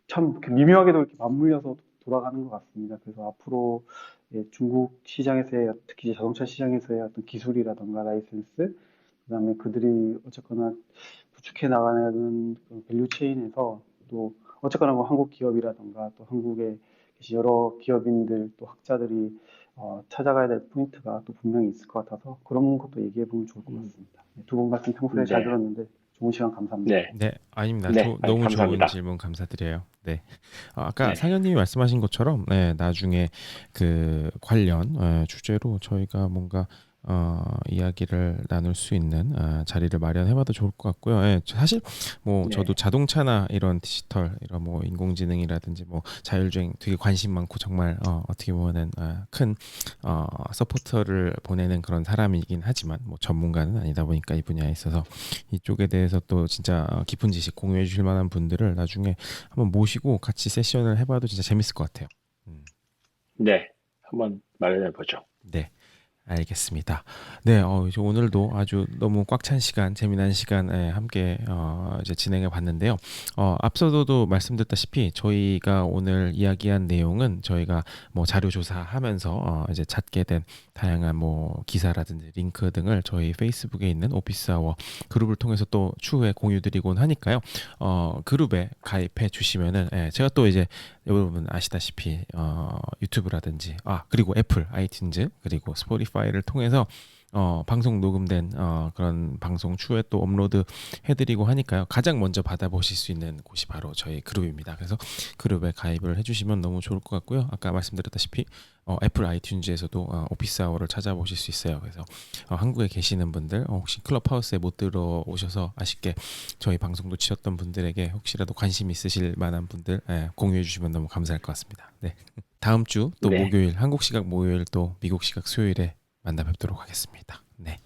참 이렇게 미묘하게도 이렇게 맞물려서 돌아가는 것 같습니다. 그래서 앞으로 예, 중국 시장에서의 특히 자동차 시장에서의 어떤 기술이라든가 라이센스 그다음에 그들이 어쨌거나 구축해 나가는 그 밸류 체인에서 또 어쨌거나 뭐 한국 기업이라든가 또 한국에 계신 여러 기업인들 또 학자들이 찾아가야 될 포인트가 또 분명히 있을 것 같아서 그런 것도 얘기해 보면 좋을 것 음, 같습니다. 두 분 말씀 평소에 잘 네. 들었는데 좋은 시간 감사합니다. 네, 네, 아닙니다. 네, 너무 좋은 감사합니다. 질문 감사드려요. 네, 아까 네, 상현님이 말씀하신 것처럼 나중에 그 관련 주제로 저희가 뭔가 이야기를 나눌 수 있는 자리를 마련해봐도 좋을 것 같고요. 사실 뭐 네, 저도 자동차나 이런 디지털, 이런 뭐 인공지능이라든지 뭐 자율주행 되게 관심 많고 정말 어떻게 보면은 큰 서포터를 보내는 그런 사람이긴 하지만 뭐 전문가는 아니다 보니까 이 분야에 있어서 이쪽에 대해서 또 진짜 깊은 지식 공유해 주실 만한 분들을 나중에 한번 모시고 같이 세션을 해봐도 진짜 재밌을 것 같아요. 네, 한번 마련해 보죠. 네. 알겠습니다. 네, 이제 오늘도 아주 너무 꽉 찬 시간, 재미난 시간 함께 이제 진행해 봤는데요. 앞서도 말씀드렸다시피 저희가 오늘 이야기한 내용은 저희가 뭐 자료 조사하면서 이제 찾게 된 다양한 뭐 기사라든지 링크 등을 저희 페이스북에 있는 오피스아워 그룹을 통해서 또 추후에 공유드리곤 하니까요. 그룹에 가입해 주시면은 제가 또 이제 여러분 아시다시피 유튜브라든지 그리고 애플, 아이튠즈 그리고 스포티파이를 통해서 방송 녹음된 그런 방송 추후에 또 업로드 해드리고 하니까요. 가장 먼저 받아보실 수 있는 곳이 바로 저희 그룹입니다. 그래서 그룹에 가입을 해주시면 너무 좋을 것 같고요. 아까 말씀드렸다시피 애플 아이튠즈에서도 오피스 아워를 찾아보실 수 있어요. 그래서 한국에 계시는 분들 혹시 클럽하우스에 못 들어오셔서 아쉽게 저희 방송도 치셨던 분들에게 혹시라도 관심 있으실 만한 분들 공유해 주시면 너무 감사할 것 같습니다. 네. 다음 주 또 네, 목요일 한국 시각 목요일 또 미국 시각 수요일에 만나 뵙도록 하겠습니다. 네.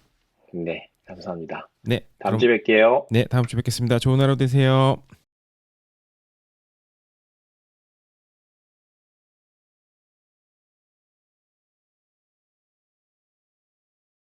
네, 감사합니다. 네. 다음 그럼 주에 뵐게요. 네, 다음 주 뵙겠습니다. 좋은 하루 되세요.